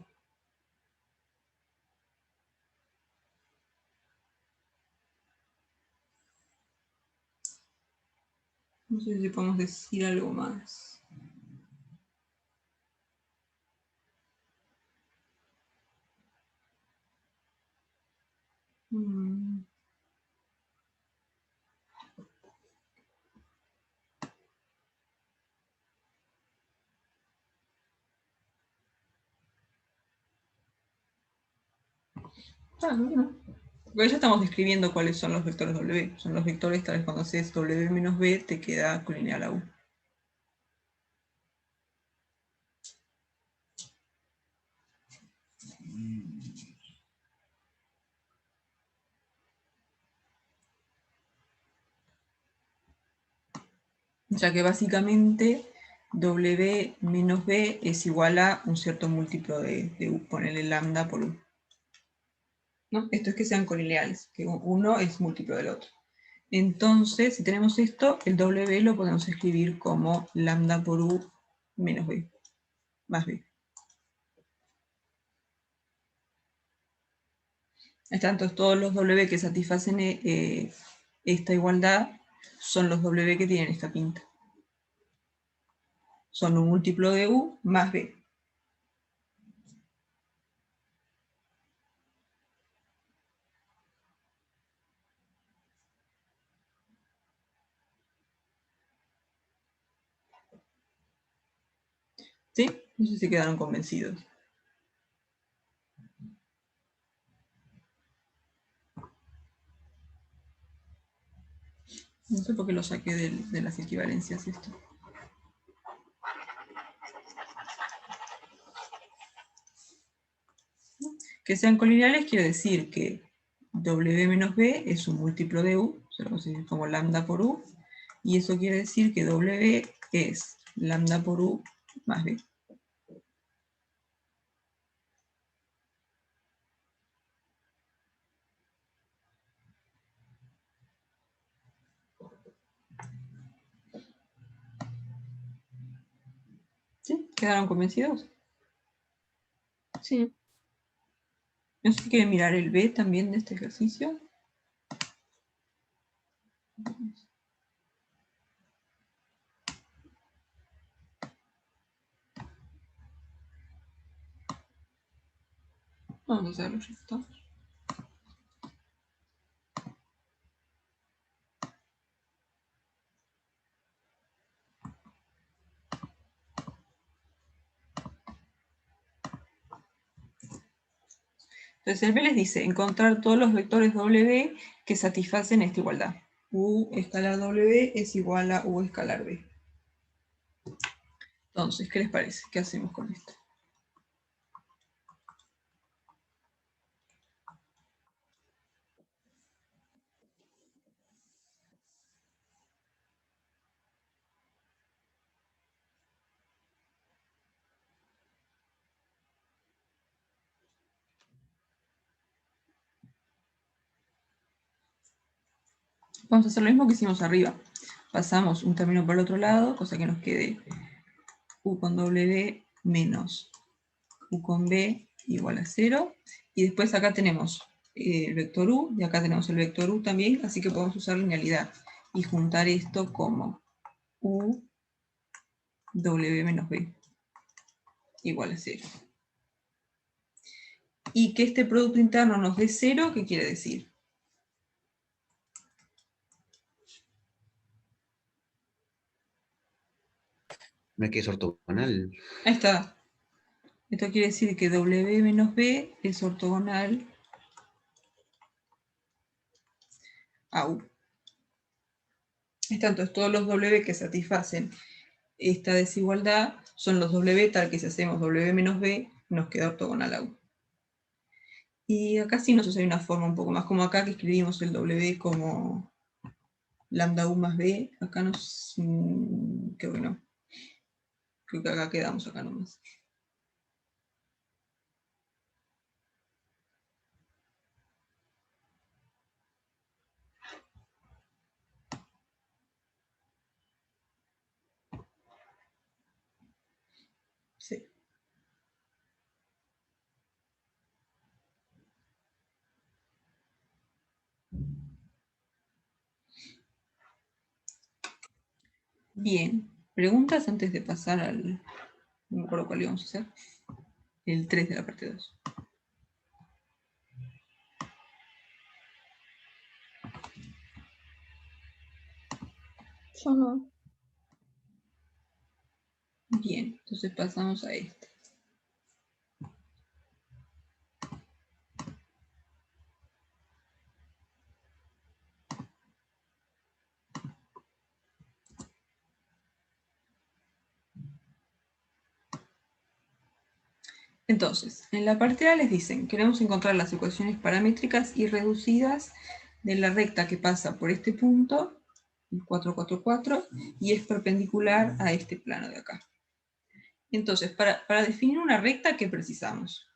Speaker 1: No sé si podemos decir algo más. No. Porque ya estamos describiendo cuáles son los vectores W. Son los vectores tales cuando haces W menos B te queda colineal a U. Ya que básicamente W menos B es igual a un cierto múltiplo de U. Ponerle lambda por U. ¿No? Esto es que sean colineales, que uno es múltiplo del otro. Entonces, si tenemos esto, el W lo podemos escribir como lambda por U menos B, más B. Están entonces todos los W que satisfacen esta igualdad son los W que tienen esta pinta. Son un múltiplo de U más B. ¿Sí? No sé si quedaron convencidos. No sé por qué lo saqué de las equivalencias esto. Que sean colineales quiere decir que W menos B es un múltiplo de U, se lo vamos a decir como lambda por U, y eso quiere decir que W es lambda por U más B. ¿Sí? ¿Quedaron convencidos?
Speaker 7: Sí.
Speaker 1: No sé si quieren mirar el B también de este ejercicio. Vamos a hacer los resultados. Entonces el B les dice encontrar todos los vectores W que satisfacen esta igualdad. U escalar W es igual a U escalar B. Entonces, ¿qué les parece? ¿Qué hacemos con esto? Vamos a hacer lo mismo que hicimos arriba. Pasamos un término por el otro lado, cosa que nos quede U con W menos U con B igual a 0. Y después acá tenemos el vector U, y acá tenemos el vector U también, así que podemos usar linealidad y juntar esto como U W menos B igual a 0. Y que este producto interno nos dé 0, ¿qué quiere decir?
Speaker 2: No es que es ortogonal.
Speaker 1: Ahí está. Esto quiere decir que W menos B es ortogonal a U. Entonces todos los W que satisfacen esta desigualdad son los W tal que si hacemos W menos B nos queda ortogonal a U. Y acá sí nos hay una forma un poco más como acá que escribimos el W como lambda U más B. Acá nos... creo que no. Creo que acá quedamos acá nomás. Sí. Bien. ¿Preguntas antes de pasar al... no me acuerdo cuál íbamos a hacer? El 3 de la parte 2.
Speaker 7: Yo no.
Speaker 1: Bien, entonces pasamos a este. Entonces, en la parte A les dicen, queremos encontrar las ecuaciones paramétricas y reducidas de la recta que pasa por este punto, el 4, 4, 4, y es perpendicular a este plano de acá. Entonces, para definir una recta, ¿qué precisamos?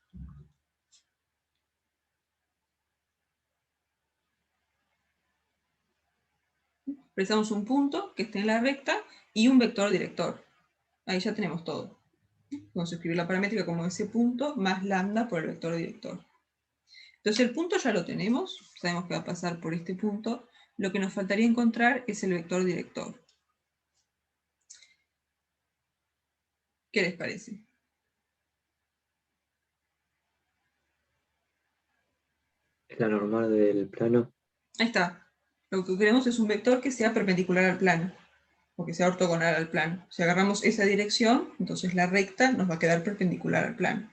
Speaker 1: Precisamos un punto que esté en la recta y un vector director. Ahí ya tenemos todo. Vamos a escribir la paramétrica como ese punto más lambda por el vector director. Entonces el punto ya lo tenemos, sabemos que va a pasar por este punto. Lo que nos faltaría encontrar es el vector director. ¿Qué les parece?
Speaker 3: Es la normal del plano.
Speaker 1: Ahí está. Lo que queremos es un vector que sea perpendicular al plano, o que sea ortogonal al plano. Si agarramos esa dirección, entonces la recta nos va a quedar perpendicular al plano.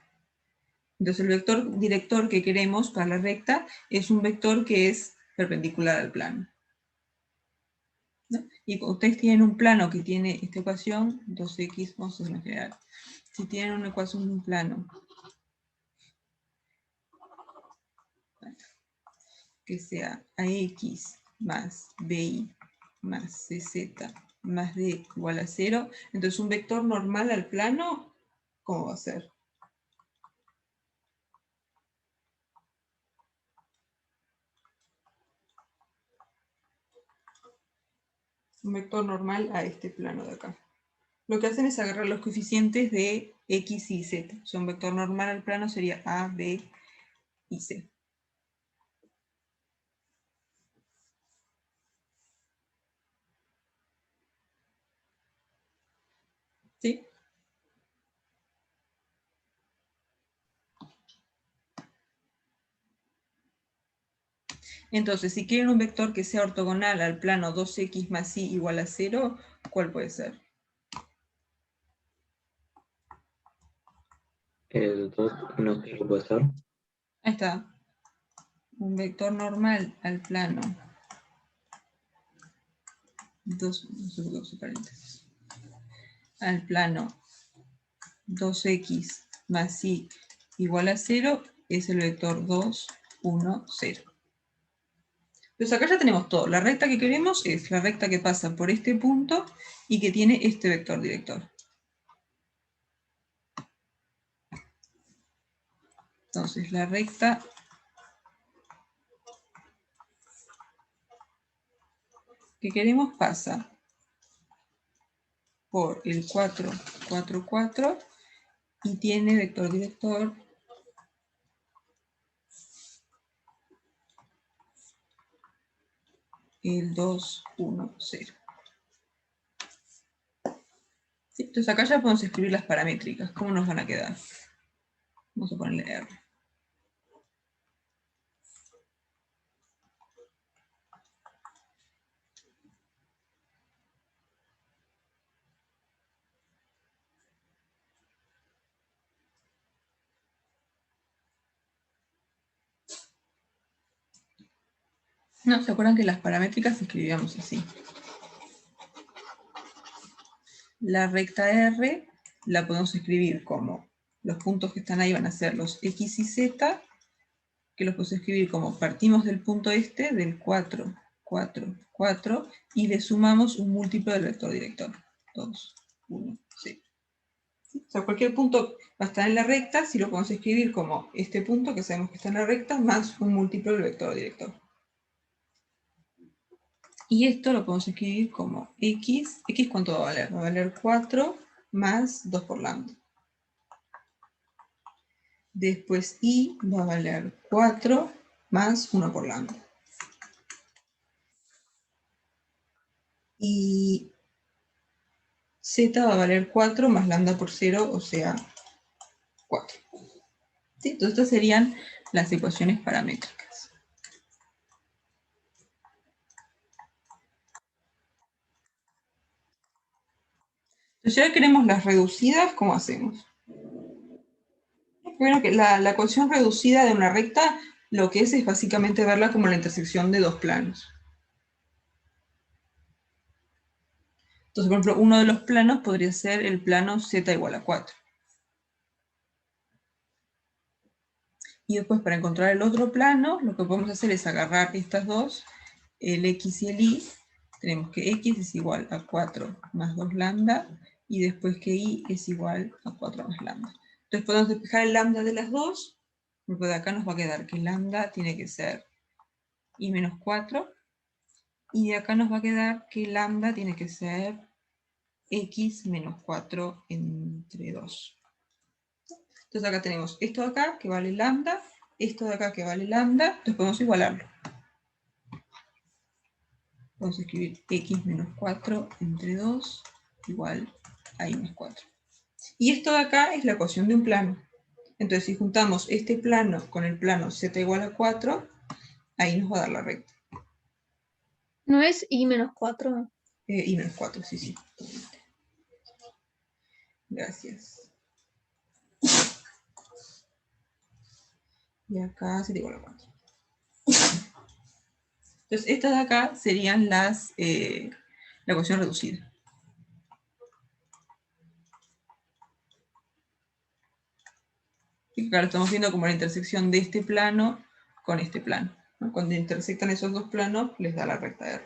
Speaker 1: Entonces el vector director que queremos para la recta es un vector que es perpendicular al plano. ¿No? Y ustedes tienen un plano que tiene esta ecuación, 2x, vamos a hacerlo en general. Si tienen una ecuación de un plano que sea ax más bi más cz más d igual a 0, entonces un vector normal al plano, ¿cómo va a ser? Un vector normal a este plano de acá. lo que hacen es agarrar los coeficientes de X y Z. O sea, un vector normal al plano sería A, B y C. ¿Sí? Entonces, si quieren un vector que sea ortogonal al plano 2x más y igual a 0, ¿cuál puede ser?
Speaker 3: El 2, 1, 0 puede ser.
Speaker 1: Ahí está. Un vector normal al plano 2, no sé por qué puse paréntesis. Al plano 2x más y igual a 0 es el vector 2, 1, 0. Entonces acá ya tenemos todo. La recta que queremos es la recta que pasa por este punto y que tiene este vector director. Entonces la recta que queremos pasa por el 4, 4, 4 y tiene vector director el 2, 1, 0. ¿Sí? Entonces acá ya podemos escribir las paramétricas. ¿Cómo nos van a quedar? Vamos a ponerle R. No, ¿se acuerdan que las paramétricas escribíamos así? La recta R la podemos escribir como los puntos que están ahí van a ser los X y Z, que los podemos escribir como partimos del punto este, del 4, 4, 4, y le sumamos un múltiplo del vector director. 2, 1, 0. O sea, cualquier punto va a estar en la recta, si lo podemos escribir como este punto, que sabemos que está en la recta, más un múltiplo del vector director. Y esto lo podemos escribir como x. ¿X cuánto va a valer? Va a valer 4 más 2 por lambda. Después y va a valer 4 más 1 por lambda. Y z va a valer 4 más lambda por 0, o sea, 4. ¿Sí? Entonces estas serían las ecuaciones paramétricas. Entonces ya queremos las reducidas, ¿cómo hacemos? Bueno, que la ecuación reducida de una recta lo que es básicamente verla como la intersección de dos planos. Entonces, por ejemplo, uno de los planos podría ser el plano z igual a 4. Y después, para encontrar el otro plano, lo que podemos hacer es agarrar estas dos, el x y el y. Tenemos que x es igual a 4 más 2 lambda, y después que y es igual a 4 más lambda. Entonces podemos despejar el lambda de las dos, porque de acá nos va a quedar que lambda tiene que ser y menos 4, y de acá nos va a quedar que lambda tiene que ser x menos 4 entre 2. Entonces acá tenemos esto de acá que vale lambda, esto de acá que vale lambda, entonces podemos igualarlo. Vamos a escribir x menos 4 entre 2 igual a y más 4. Y esto de acá es la ecuación de un plano. Entonces si juntamos este plano con el plano z igual a 4, ahí nos va a dar la recta.
Speaker 7: ¿No es I menos 4?
Speaker 1: Y menos 4, sí, sí. Gracias. Y acá z igual a 4. Entonces estas de acá serían la ecuación reducida. Y acá lo estamos viendo como la intersección de este plano con este plano, ¿no? Cuando intersectan esos dos planos, les da la recta R.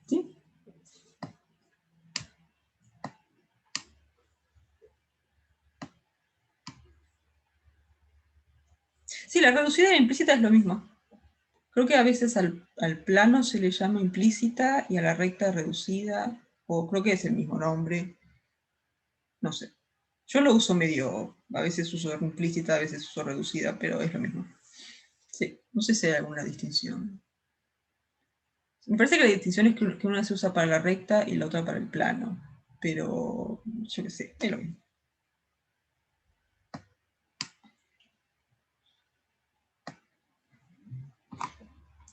Speaker 1: ¿Sí? Sí, la reducida y la implícita es lo mismo. Creo que a veces al plano se le llama implícita y a la recta reducida, o creo que es el mismo nombre. No sé. Yo lo uso medio, a veces uso implícita, a veces uso reducida, pero es lo mismo. Sí, no sé si hay alguna distinción. Me parece que la distinción es que una se usa para la recta y la otra para el plano, pero yo qué sé, es lo mismo.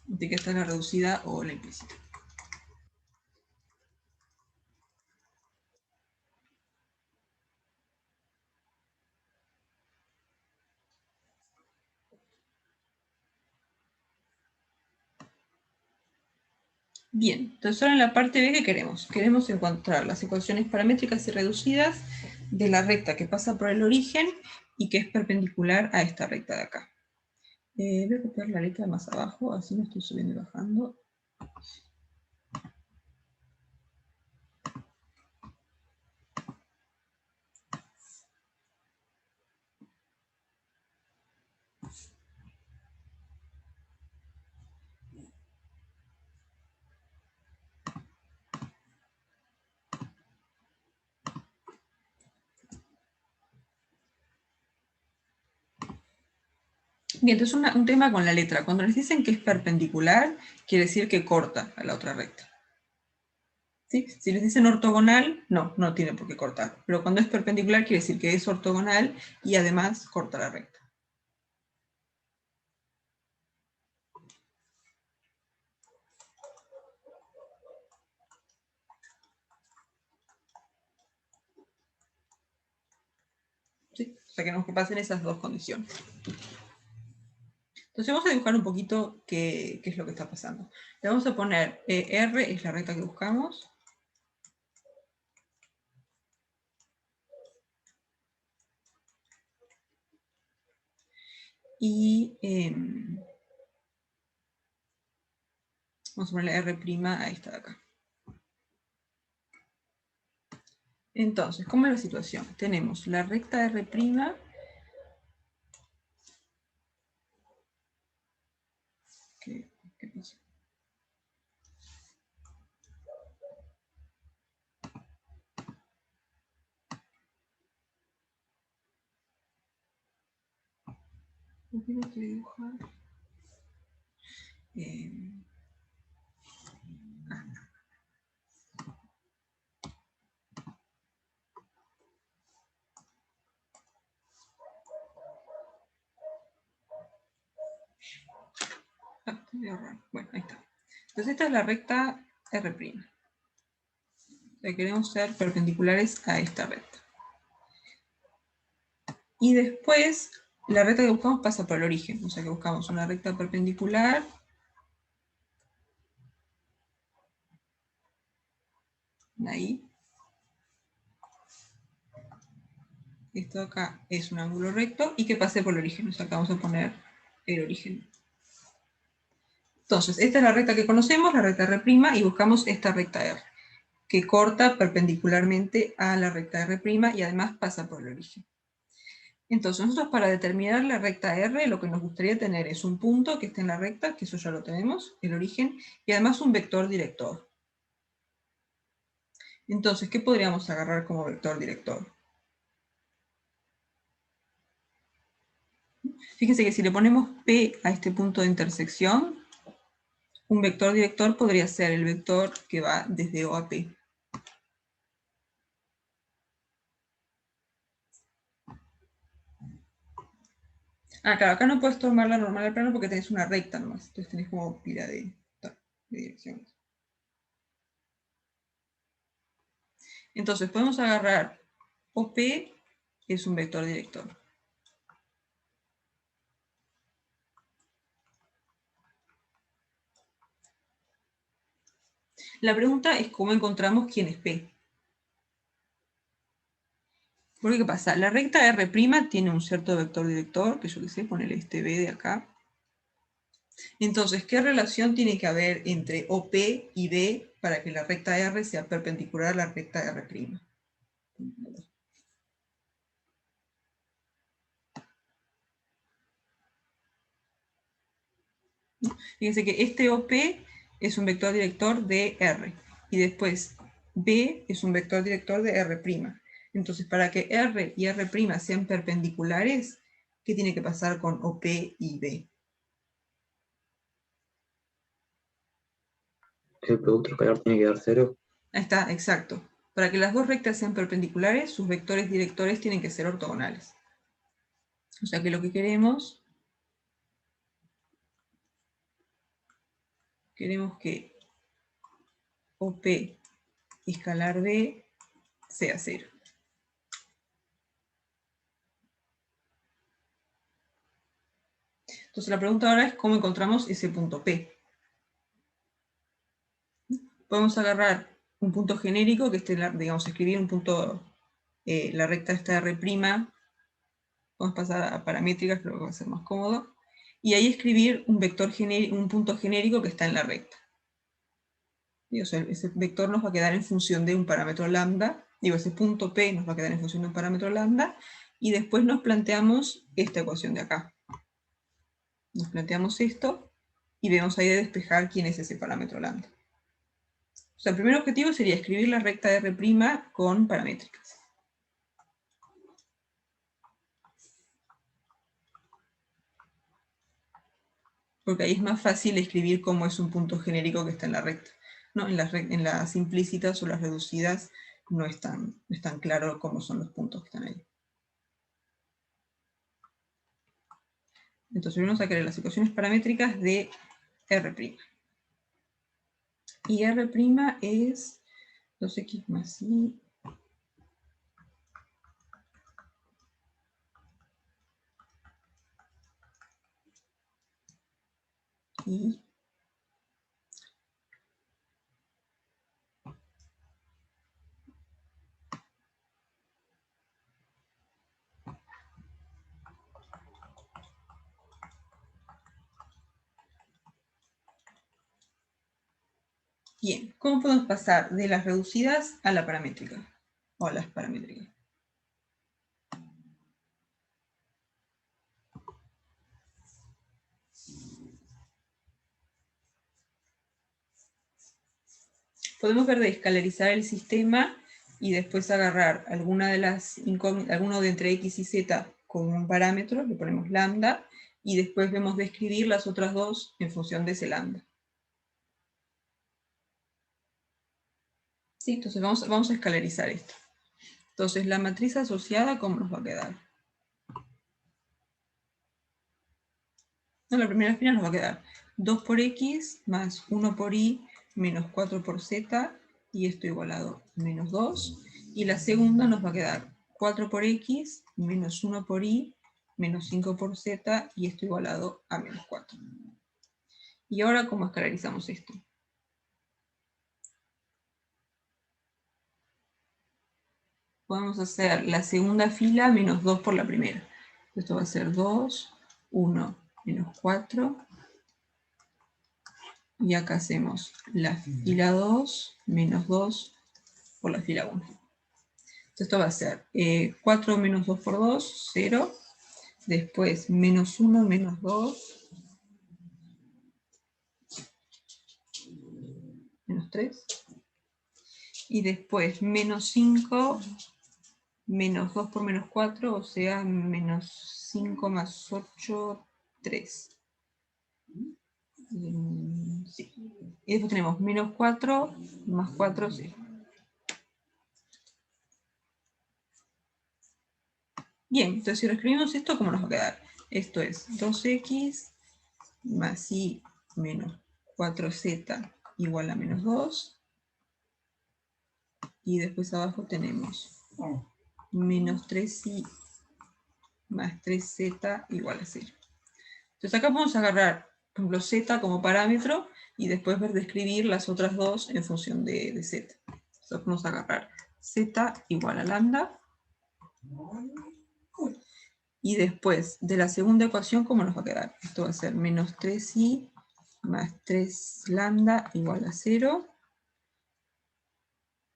Speaker 1: De que está la reducida o la implícita. Bien, entonces ahora en la parte B, ¿qué queremos? Queremos encontrar las ecuaciones paramétricas y reducidas de la recta que pasa por el origen y que es perpendicular a esta recta de acá. Voy a copiar la letra más abajo, así no estoy subiendo y bajando. Bien, entonces un tema con la letra. Cuando les dicen que es perpendicular, quiere decir que corta a la otra recta. ¿Sí? Si les dicen ortogonal, no tiene por qué cortar. Pero cuando es perpendicular, quiere decir que es ortogonal y además corta la recta. ¿Sí? O sea, queremos que pasen esas dos condiciones. Entonces vamos a dibujar un poquito qué es lo que está pasando. Le vamos a poner R, es la recta que buscamos. Y vamos a ponerle R' a esta de acá. Entonces, ¿cómo es la situación? Tenemos la recta R'. ¿Qué pasó? ¿Por qué no quiero dibujar? Está medio raro. Bueno, ahí está. Entonces esta es la recta R'. O sea, queremos ser perpendiculares a esta recta. Y después, la recta que buscamos pasa por el origen. O sea que buscamos una recta perpendicular. Ahí. Esto acá es un ángulo recto y que pase por el origen. O sea, acá vamos a poner el origen. Entonces, esta es la recta que conocemos, la recta R', y buscamos esta recta R, que corta perpendicularmente a la recta R' y además pasa por el origen. Entonces, nosotros para determinar la recta R, lo que nos gustaría tener es un punto que esté en la recta, que eso ya lo tenemos, el origen, y además un vector director. Entonces, ¿qué podríamos agarrar como vector director? Fíjense que si le ponemos P a este punto de intersección, un vector director podría ser el vector que va desde O a P. Ah, claro, acá no puedes tomar la normal al plano porque tenés una recta nomás. Entonces tenés como pila de direcciones. Entonces podemos agarrar OP, que es un vector director. La pregunta es cómo encontramos quién es P. Porque ¿qué pasa? La recta R' tiene un cierto vector director, que yo qué sé, ponele este B de acá. Entonces, ¿qué relación tiene que haber entre OP y B para que la recta R sea perpendicular a la recta R'? Fíjense que este OP es un vector director de R, y después B es un vector director de R'. Entonces, para que R y R' sean perpendiculares, ¿qué tiene que pasar con OP y B?
Speaker 3: El producto escalar tiene que dar 0.
Speaker 1: Ahí está, exacto. Para que las dos rectas sean perpendiculares, sus vectores directores tienen que ser ortogonales. O sea que lo que queremos que OP escalar B sea 0. Entonces la pregunta ahora es cómo encontramos ese punto P. Podemos agarrar un punto genérico, que esté, digamos, escribir un punto, la recta esta R', vamos a pasar a paramétricas, creo que va a ser más cómodo, y ahí escribir un vector un punto genérico que está en la recta. O sea, ese vector nos va a quedar en función de un parámetro lambda, ese punto P nos va a quedar en función de un parámetro lambda, y después nos planteamos esta ecuación de acá. Nos planteamos esto, y vemos ahí de despejar quién es ese parámetro lambda. O sea, el primer objetivo sería escribir la recta R' con paramétricas. Porque ahí es más fácil escribir cómo es un punto genérico que está en la recta. ¿No? En las implícitas o las reducidas no es tan claro cómo son los puntos que están ahí. Entonces vamos a crear las ecuaciones paramétricas de R'. Y R' es 2x más y bien, ¿cómo podemos pasar de las reducidas a la paramétrica? O a las paramétricas. Podemos ver de escalarizar el sistema y después agarrar alguno de entre x y z como un parámetro, le ponemos lambda, y después vemos de escribir las otras dos en función de ese lambda. ¿Sí? Entonces vamos a escalarizar esto. Entonces la matriz asociada, ¿cómo nos va a quedar? No, la primera fila nos va a quedar 2 por x más 1 por y menos 4 por z, y esto igualado a menos 2. Y la segunda nos va a quedar 4 por x menos 1 por y menos 5 por z, y esto igualado a menos 4. Y ahora, ¿cómo escalarizamos esto? Podemos hacer la segunda fila menos 2 por la primera. Esto va a ser 2, 1, menos 4. Y acá hacemos la fila 2 menos 2 por la fila 1. Entonces esto va a ser 4 menos 2 por 2, 0. Después menos 1 menos 2, menos 3. Y después menos 5 menos 2 por menos 4, o sea, menos 5 más 8, 3. Sí. Y después tenemos menos 4 más 4, 0. Bien, entonces si reescribimos esto, ¿cómo nos va a quedar? Esto es 2x más y menos 4z igual a menos 2. Y después abajo tenemos menos 3y más 3z igual a 0. Entonces acá podemos agarrar, por ejemplo, z como parámetro y después ver de escribir las otras dos en función de z. Entonces vamos a agarrar z igual a lambda. Y después de la segunda ecuación, ¿cómo nos va a quedar? Esto va a ser menos 3i más 3 lambda igual a 0.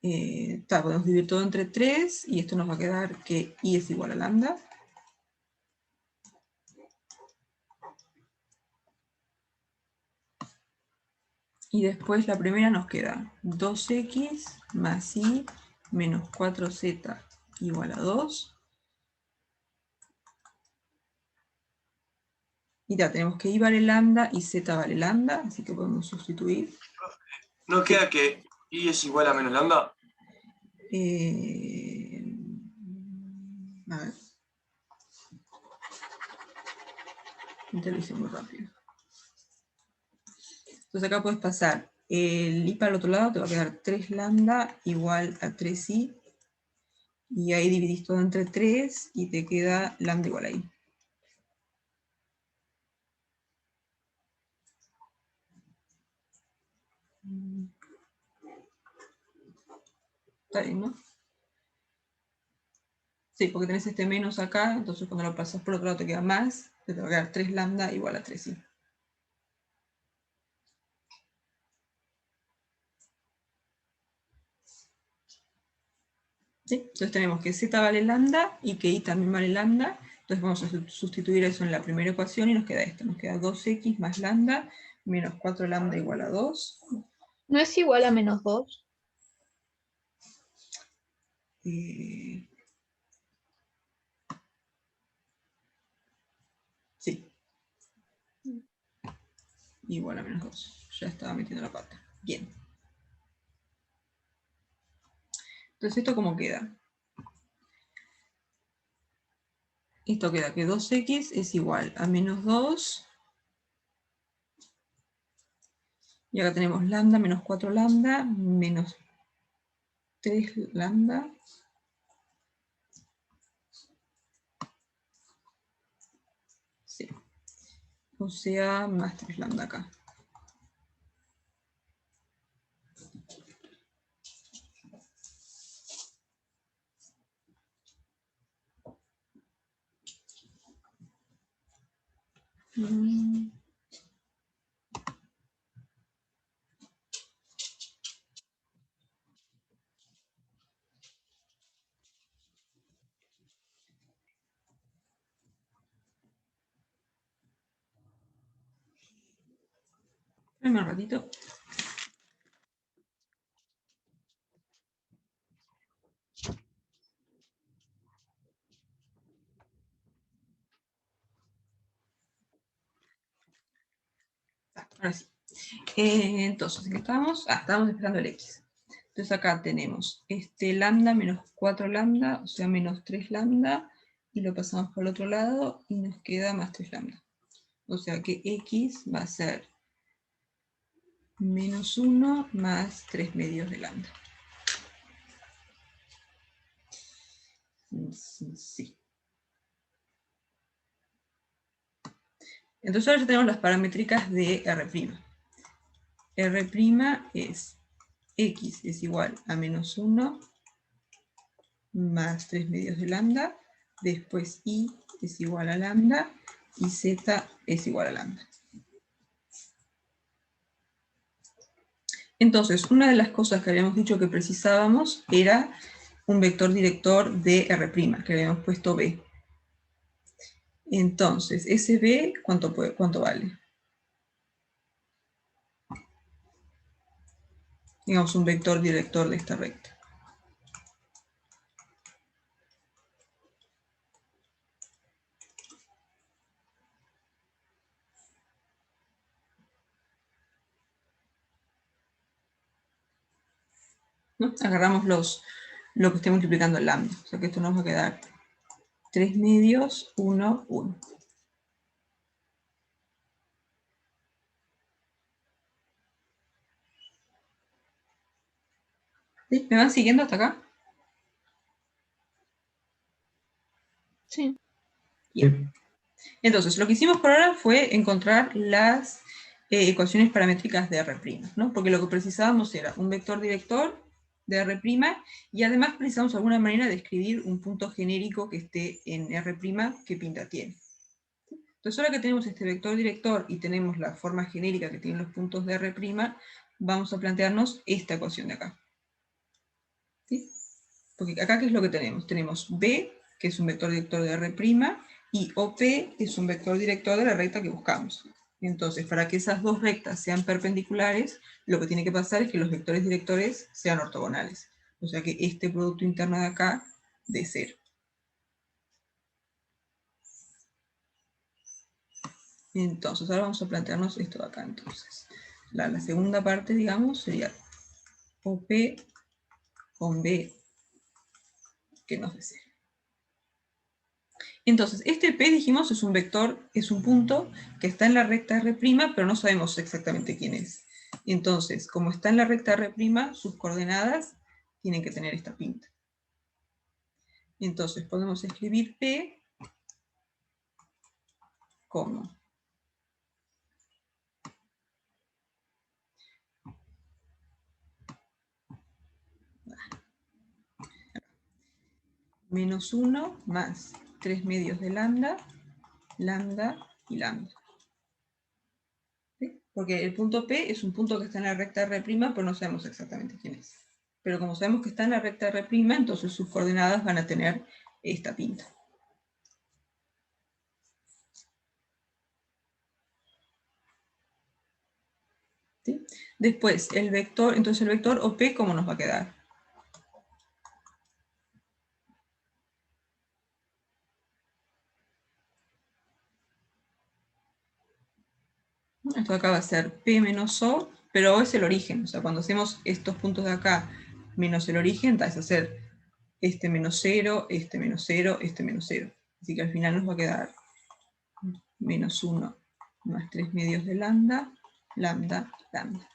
Speaker 1: Podemos dividir todo entre 3 y esto nos va a quedar que i es igual a lambda. Y después la primera nos queda 2x más y menos 4z igual a 2. Y ya tenemos que y vale lambda y z vale lambda, así que podemos sustituir.
Speaker 8: ¿No queda que y es igual a menos lambda?
Speaker 1: A ver. Te lo hice muy rápido. Entonces acá puedes pasar el i para el otro lado, te va a quedar 3 lambda igual a 3i. Y ahí dividís todo entre 3 y te queda lambda igual a i. Está bien, ¿no? Sí, porque tenés este menos acá, entonces cuando lo pasas por otro lado te queda más, te va a quedar 3 lambda igual a 3i. ¿Sí? Entonces tenemos que z vale lambda y que i también vale lambda. Entonces vamos a sustituir eso en la primera ecuación y nos queda esto. Nos queda 2x más lambda menos 4 lambda igual a 2.
Speaker 7: ¿No es igual a menos 2?
Speaker 1: Sí. Igual a menos 2. Ya estaba metiendo la pata. Bien. Entonces, ¿esto cómo queda? Esto queda que 2x es igual a menos 2. Y acá tenemos lambda menos 4 lambda menos 3 lambda. Sí. O sea, más 3 lambda acá. Espérame un ratito. Ahora sí. Entonces, ¿en qué estábamos? Estábamos esperando el x. Entonces acá tenemos este lambda menos 4 lambda, o sea, menos 3 lambda, y lo pasamos por el otro lado y nos queda más 3 lambda. O sea que x va a ser menos 1 más 3 medios de lambda. Sí. Entonces ahora ya tenemos las paramétricas de R'. R' es x es igual a menos 1 más 3 medios de lambda, después i es igual a lambda y z es igual a lambda. Entonces, una de las cosas que habíamos dicho que precisábamos era un vector director de R', que habíamos puesto b. Entonces, ese b, ¿cuánto vale? Digamos un vector director de esta recta. ¿No? Agarramos lo que esté multiplicando el lambda. O sea que esto nos va a quedar 3 medios, 1, 1. ¿Sí? ¿Me van siguiendo hasta acá?
Speaker 7: Sí.
Speaker 1: Bien. Entonces, lo que hicimos por ahora fue encontrar las ecuaciones paramétricas de R', ¿no? Porque lo que precisábamos era un vector director de R', y además precisamos alguna manera de escribir un punto genérico que esté en R', ¿qué pinta tiene? Entonces, ahora que tenemos este vector director y tenemos la forma genérica que tienen los puntos de R', vamos a plantearnos esta ecuación de acá. ¿Sí? Porque acá, ¿qué es lo que tenemos? Tenemos B, que es un vector director de R', y OP es un vector director de la recta que buscamos. Entonces, para que esas dos rectas sean perpendiculares, lo que tiene que pasar es que los vectores directores sean ortogonales. O sea que este producto interno de acá dé 0. Entonces, ahora vamos a plantearnos esto de acá. Entonces, la segunda parte, digamos, sería OP con B que nos dé 0. Entonces, este P, dijimos, es un vector, es un punto que está en la recta R', pero no sabemos exactamente quién es. Entonces, como está en la recta R', sus coordenadas tienen que tener esta pinta. Entonces, podemos escribir P como menos 1 más 3 medios de lambda, lambda y lambda. ¿Sí? Porque el punto P es un punto que está en la recta R', pero no sabemos exactamente quién es. Pero como sabemos que está en la recta R', entonces sus coordenadas van a tener esta pinta. ¿Sí? Después, el vector, entonces el vector OP, ¿cómo nos va a quedar? Esto de acá va a ser P menos O, pero O es el origen. O sea, cuando hacemos estos puntos de acá menos el origen, es hacer este menos 0, este menos 0, este menos 0. Así que al final nos va a quedar menos 1 más 3 medios de lambda, lambda, lambda.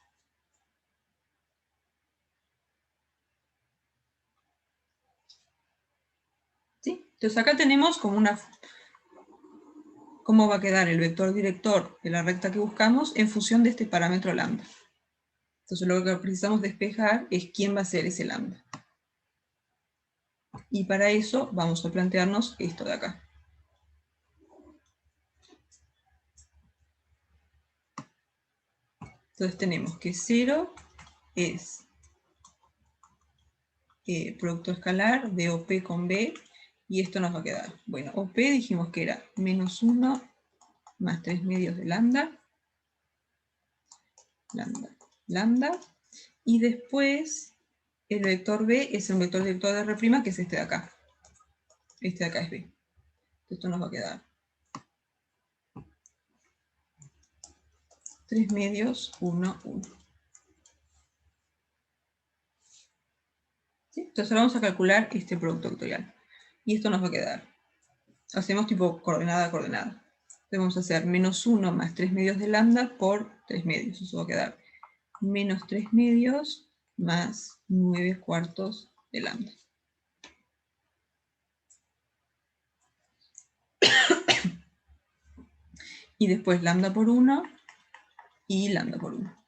Speaker 1: ¿Sí? Entonces acá tenemos como una... cómo va a quedar el vector director de la recta que buscamos en función de este parámetro lambda. Entonces lo que precisamos despejar es quién va a ser ese lambda. Y para eso vamos a plantearnos esto de acá. Entonces tenemos que 0 es producto escalar de OP con B, y esto nos va a quedar. Bueno, OP dijimos que era menos 1 más 3 medios de lambda, lambda, lambda, y después el vector B es un vector director de R', que es este de acá. Este de acá es B. Esto nos va a quedar 3 medios, 1, 1. ¿Sí? Entonces ahora vamos a calcular este producto vectorial. Y esto nos va a quedar. Hacemos tipo coordenada a coordenada. Entonces vamos a hacer menos 1 más 3 medios de lambda por 3 medios. Eso va a quedar menos 3 medios más 9 cuartos de lambda. Y después lambda por 1 y lambda por 1.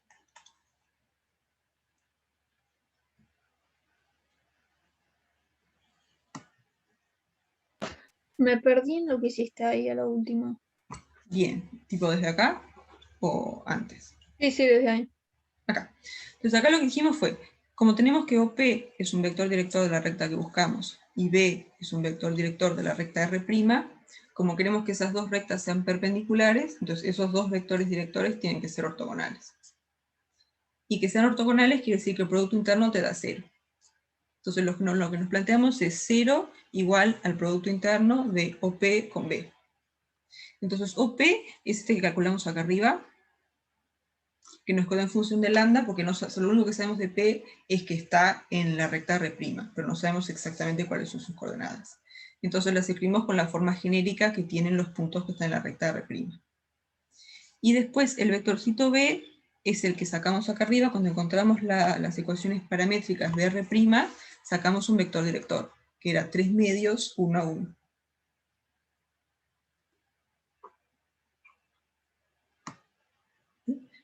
Speaker 7: Me perdí en lo que hiciste ahí a lo último.
Speaker 1: Bien, tipo desde acá o antes.
Speaker 7: Sí, desde ahí.
Speaker 1: Acá. Entonces acá lo que dijimos fue, como tenemos que OP es un vector director de la recta que buscamos y B es un vector director de la recta R', como queremos que esas dos rectas sean perpendiculares, entonces esos dos vectores directores tienen que ser ortogonales. Y que sean ortogonales quiere decir que el producto interno te da 0. Entonces lo que nos planteamos es 0 igual al producto interno de OP con B. Entonces OP es este que calculamos acá arriba, que nos queda en función de lambda, porque lo único que sabemos de P es que está en la recta R', pero no sabemos exactamente cuáles son sus coordenadas. Entonces las escribimos con la forma genérica que tienen los puntos que están en la recta R'. Y después el vectorcito B es el que sacamos acá arriba, cuando encontramos las ecuaciones paramétricas de R', sacamos un vector director, que era 3 medios, 1 a 1.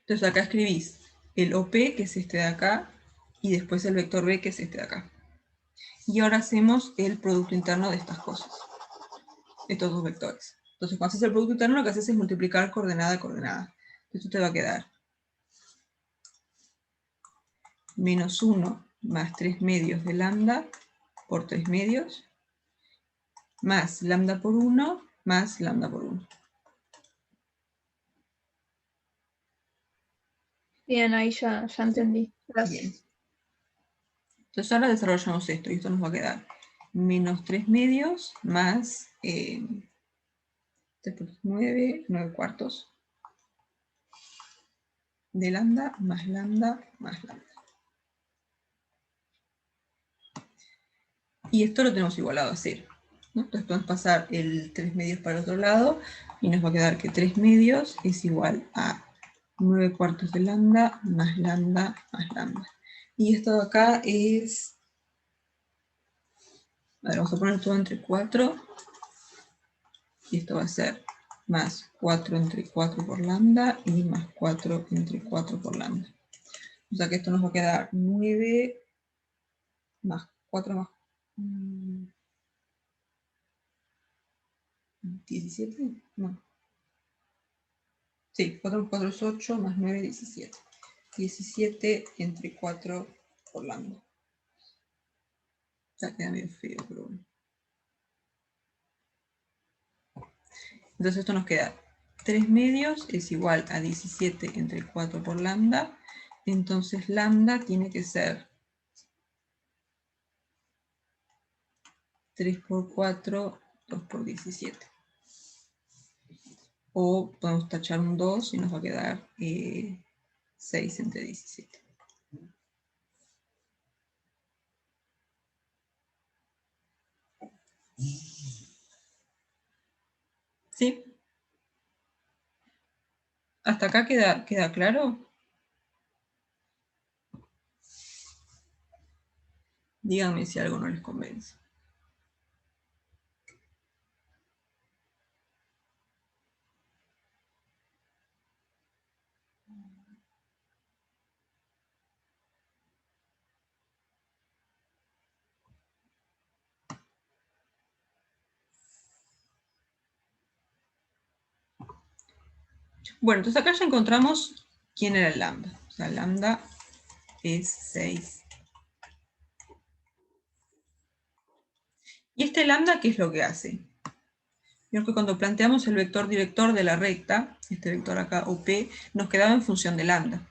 Speaker 1: Entonces acá escribís el OP, que es este de acá, y después el vector B, que es este de acá. Y ahora hacemos el producto interno de estas cosas, estos dos vectores. Entonces cuando haces el producto interno, lo que haces es multiplicar coordenada a coordenada. Esto te va a quedar menos 1 más 3 medios de lambda por 3 medios, más lambda por 1 más lambda por 1.
Speaker 7: Bien, ahí ya entendí.
Speaker 1: Bien.
Speaker 7: Gracias.
Speaker 1: Entonces ahora desarrollamos esto, y esto nos va a quedar menos 3 medios más 3 por 9 cuartos de lambda más lambda más lambda. Y esto lo tenemos igualado a 0, ¿no? Entonces podemos pasar el 3 medios para el otro lado, y nos va a quedar que 3 medios es igual a 9 cuartos de lambda más lambda más lambda. Y esto de acá es... A ver, vamos a poner todo entre 4. Y esto va a ser más 4 entre 4 por lambda y más 4 entre 4 por lambda. O sea que esto nos va a quedar 9 más 4 más 17. No. Sí, 4 más 4 es 8, más 9, 17. 17 entre 4 por lambda. Ya queda medio feo, pero bueno. Entonces esto nos queda 3 medios es igual a 17 entre 4 por lambda. Entonces lambda tiene que ser 3 por 4, 2 por 17. O podemos tachar un 2 y nos va a quedar 6 entre 17. ¿Sí? ¿Hasta acá queda claro? Díganme si algo no les convence. Bueno, entonces acá ya encontramos quién era el lambda. O sea, el lambda es 6. ¿Y este lambda qué es lo que hace? Vieron que cuando planteamos el vector director de la recta, este vector acá, OP, nos quedaba en función de lambda.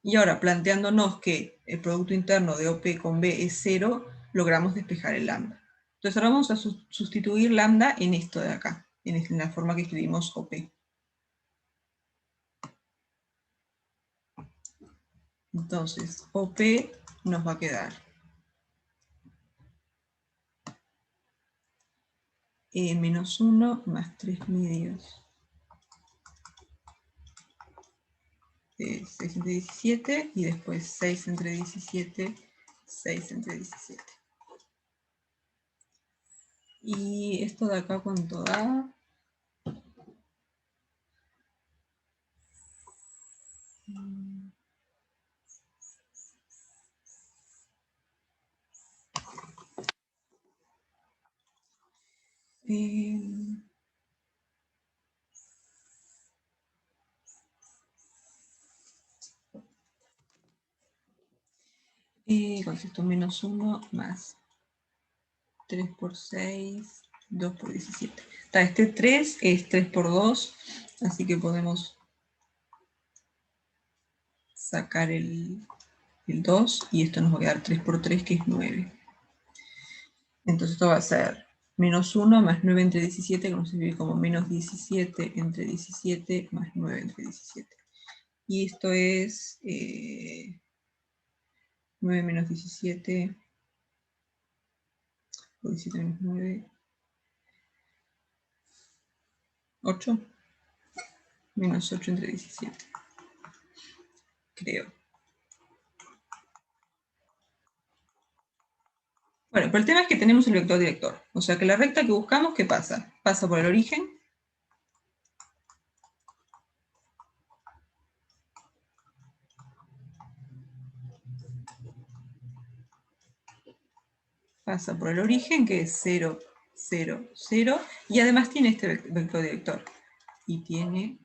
Speaker 1: Y ahora, planteándonos que el producto interno de OP con B es 0, logramos despejar el lambda. Entonces ahora vamos a sustituir lambda en esto de acá, en la forma que escribimos OP. Entonces, OP nos va a quedar menos 1 más 3 medios. 6 entre 17 y después 6 entre 17, 6 entre 17. Y esto de acá, ¿cuánto da? Con esto menos 1 más 3 por 6, 2 por 17. Este 3 es 3 por 2, así que podemos sacar el 2, y esto nos va a quedar 3 por 3, que es 9. Entonces esto va a ser menos 1 más 9 entre 17, que nos escribe como menos 17 entre 17 más 9 entre 17. Y esto es 9 menos 17, o 17 menos 9, 8, menos 8 entre 17, creo. Bueno, pero el tema es que tenemos el vector director. O sea que la recta que buscamos, ¿qué pasa? Pasa por el origen. Pasa por el origen, que es 0, 0, 0. Y además tiene este vector director. Y tiene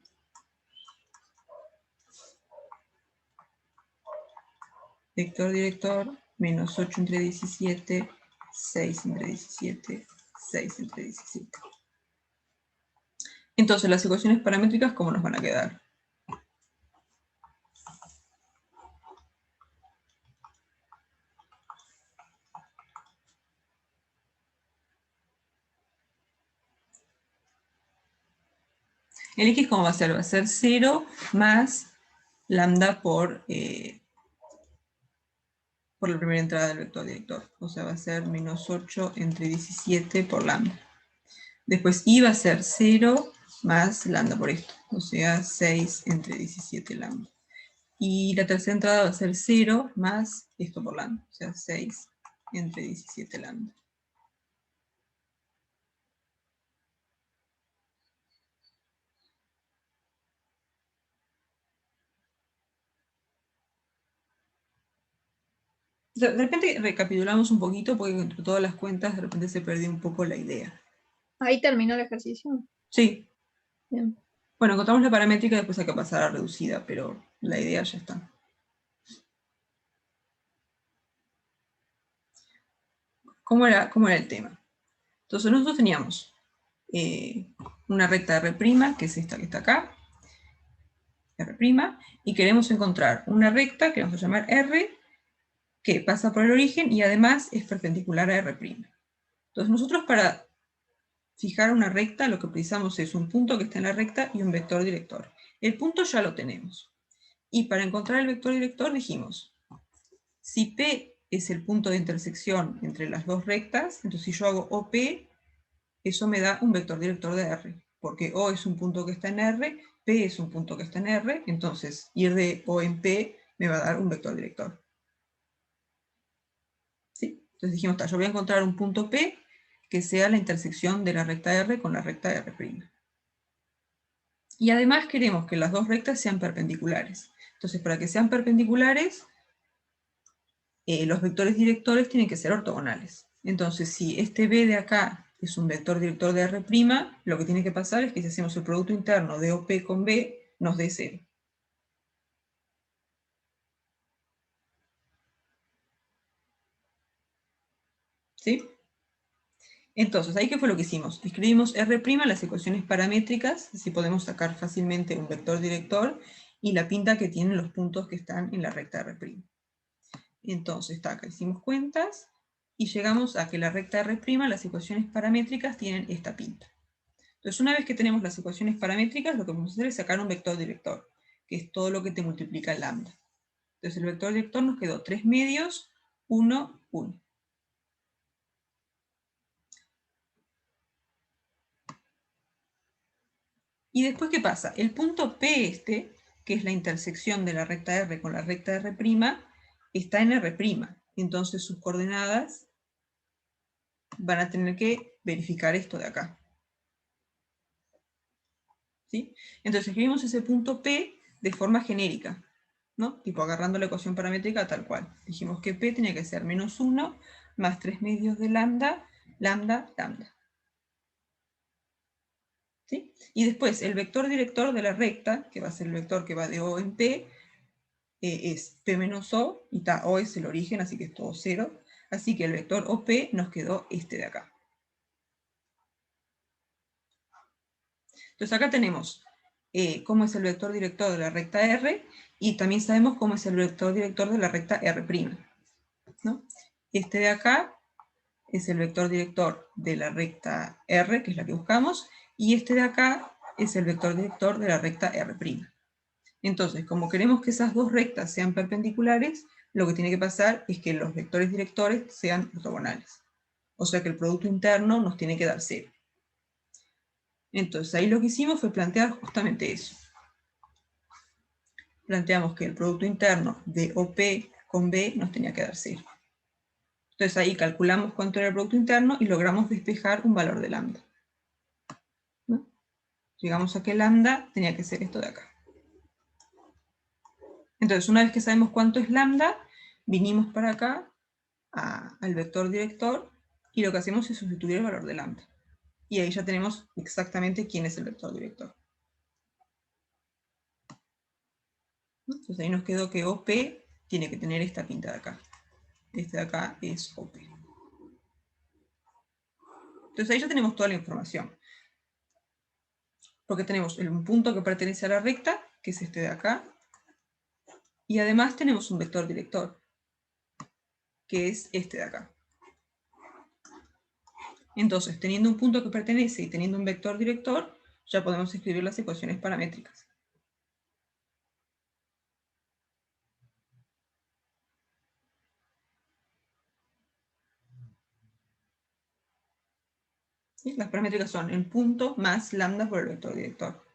Speaker 1: vector director menos 8 entre 17, 6 entre 17, 6 entre 17. Entonces las ecuaciones paramétricas, ¿cómo nos van a quedar? El X, ¿cómo va a ser? Va a ser 0 más lambda por la primera entrada del vector director. O sea, va a ser menos 8 entre 17 por lambda. Después I va a ser 0 más lambda por esto. O sea, 6 entre 17 lambda. Y la tercera entrada va a ser 0 más esto por lambda. O sea, 6 entre 17 lambda. De repente recapitulamos un poquito porque entre todas las cuentas de repente se perdió un poco la idea.
Speaker 7: Ahí terminó el ejercicio.
Speaker 1: Sí.
Speaker 7: Bien.
Speaker 1: Bueno, encontramos la paramétrica, después hay que pasar a reducida, pero la idea ya está. ¿Cómo era el tema? Entonces nosotros teníamos una recta R', que es esta que está acá, R', y queremos encontrar una recta que vamos a llamar R, que pasa por el origen y además es perpendicular a R'. Entonces nosotros para fijar una recta lo que precisamos es un punto que está en la recta y un vector director. El punto ya lo tenemos. Y para encontrar el vector director dijimos, si P es el punto de intersección entre las dos rectas, entonces si yo hago OP, eso me da un vector director de R, porque O es un punto que está en R, P es un punto que está en R, entonces ir de O en P me va a dar un vector director. ¿Sí? Entonces dijimos, yo voy a encontrar un punto P que sea la intersección de la recta R con la recta R'. Y además queremos que las dos rectas sean perpendiculares. Entonces, para que sean perpendiculares, los vectores directores tienen que ser ortogonales. Entonces, si este B de acá es un vector director de R', lo que tiene que pasar es que si hacemos el producto interno de OP con B, nos dé 0. ¿Sí? Entonces, ¿ahí qué fue lo que hicimos? Escribimos R', las ecuaciones paramétricas, así podemos sacar fácilmente un vector director, y la pinta que tienen los puntos que están en la recta R'. Entonces, acá hicimos cuentas, y llegamos a que la recta R', las ecuaciones paramétricas tienen esta pinta. Entonces, una vez que tenemos las ecuaciones paramétricas, lo que vamos a hacer es sacar un vector director, que es todo lo que te multiplica el lambda. Entonces, el vector director nos quedó 3 medios, 1, 1. Y después, ¿qué pasa? El punto P que es la intersección de la recta R con la recta R', está en R'. Entonces, sus coordenadas van a tener que verificar esto de acá. ¿Sí? Entonces escribimos ese punto P de forma genérica, ¿no? Tipo agarrando la ecuación paramétrica tal cual. Dijimos que P tenía que ser menos 1 más 3 medios de lambda, lambda, lambda. ¿Sí? Y después el vector director de la recta, que va a ser el vector que va de O en P, es P menos O, y O es el origen, así que es todo 0. Así que el vector OP nos quedó este de acá. Entonces acá tenemos cómo es el vector director de la recta R, y también sabemos cómo es el vector director de la recta R'. ¿No? Este de acá es el vector director de la recta R, que es la que buscamos, y este de acá es el vector director de la recta R'. Entonces, como queremos que esas dos rectas sean perpendiculares, lo que tiene que pasar es que los vectores directores sean ortogonales. O sea que el producto interno nos tiene que dar 0. Entonces, ahí lo que hicimos fue plantear justamente eso. Planteamos que el producto interno de OP con B nos tenía que dar 0. Entonces ahí calculamos cuánto era el producto interno y logramos despejar un valor de lambda. ¿No? Llegamos a que lambda tenía que ser esto de acá. Entonces, una vez que sabemos cuánto es lambda, vinimos para acá al vector director y lo que hacemos es sustituir el valor de lambda. Y ahí ya tenemos exactamente quién es el vector director. Entonces ahí nos quedó que OP tiene que tener esta pinta de acá. Este de acá es OP. Entonces ahí ya tenemos toda la información. Porque tenemos un punto que pertenece a la recta, que es este de acá, y además tenemos un vector director, que es este de acá. Entonces, teniendo un punto que pertenece y teniendo un vector director, ya podemos escribir las ecuaciones paramétricas. ¿Sí? Las paramétricas son el punto más lambda por el vector director.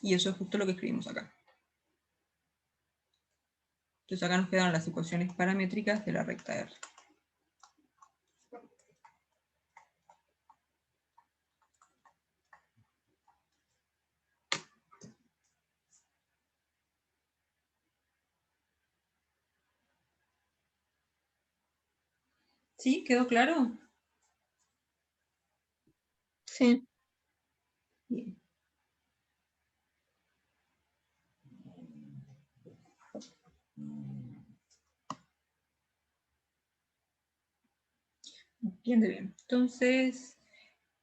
Speaker 1: Y eso es justo lo que escribimos acá. Entonces acá nos quedan las ecuaciones paramétricas de la recta R. ¿Sí? ¿Quedó claro?
Speaker 7: Sí.
Speaker 1: Bien. Bien, de bien. Entonces,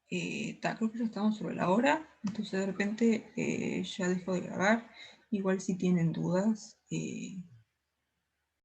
Speaker 1: creo que ya estamos sobre la hora. Entonces de repente ya dejo de grabar. Igual si tienen dudas,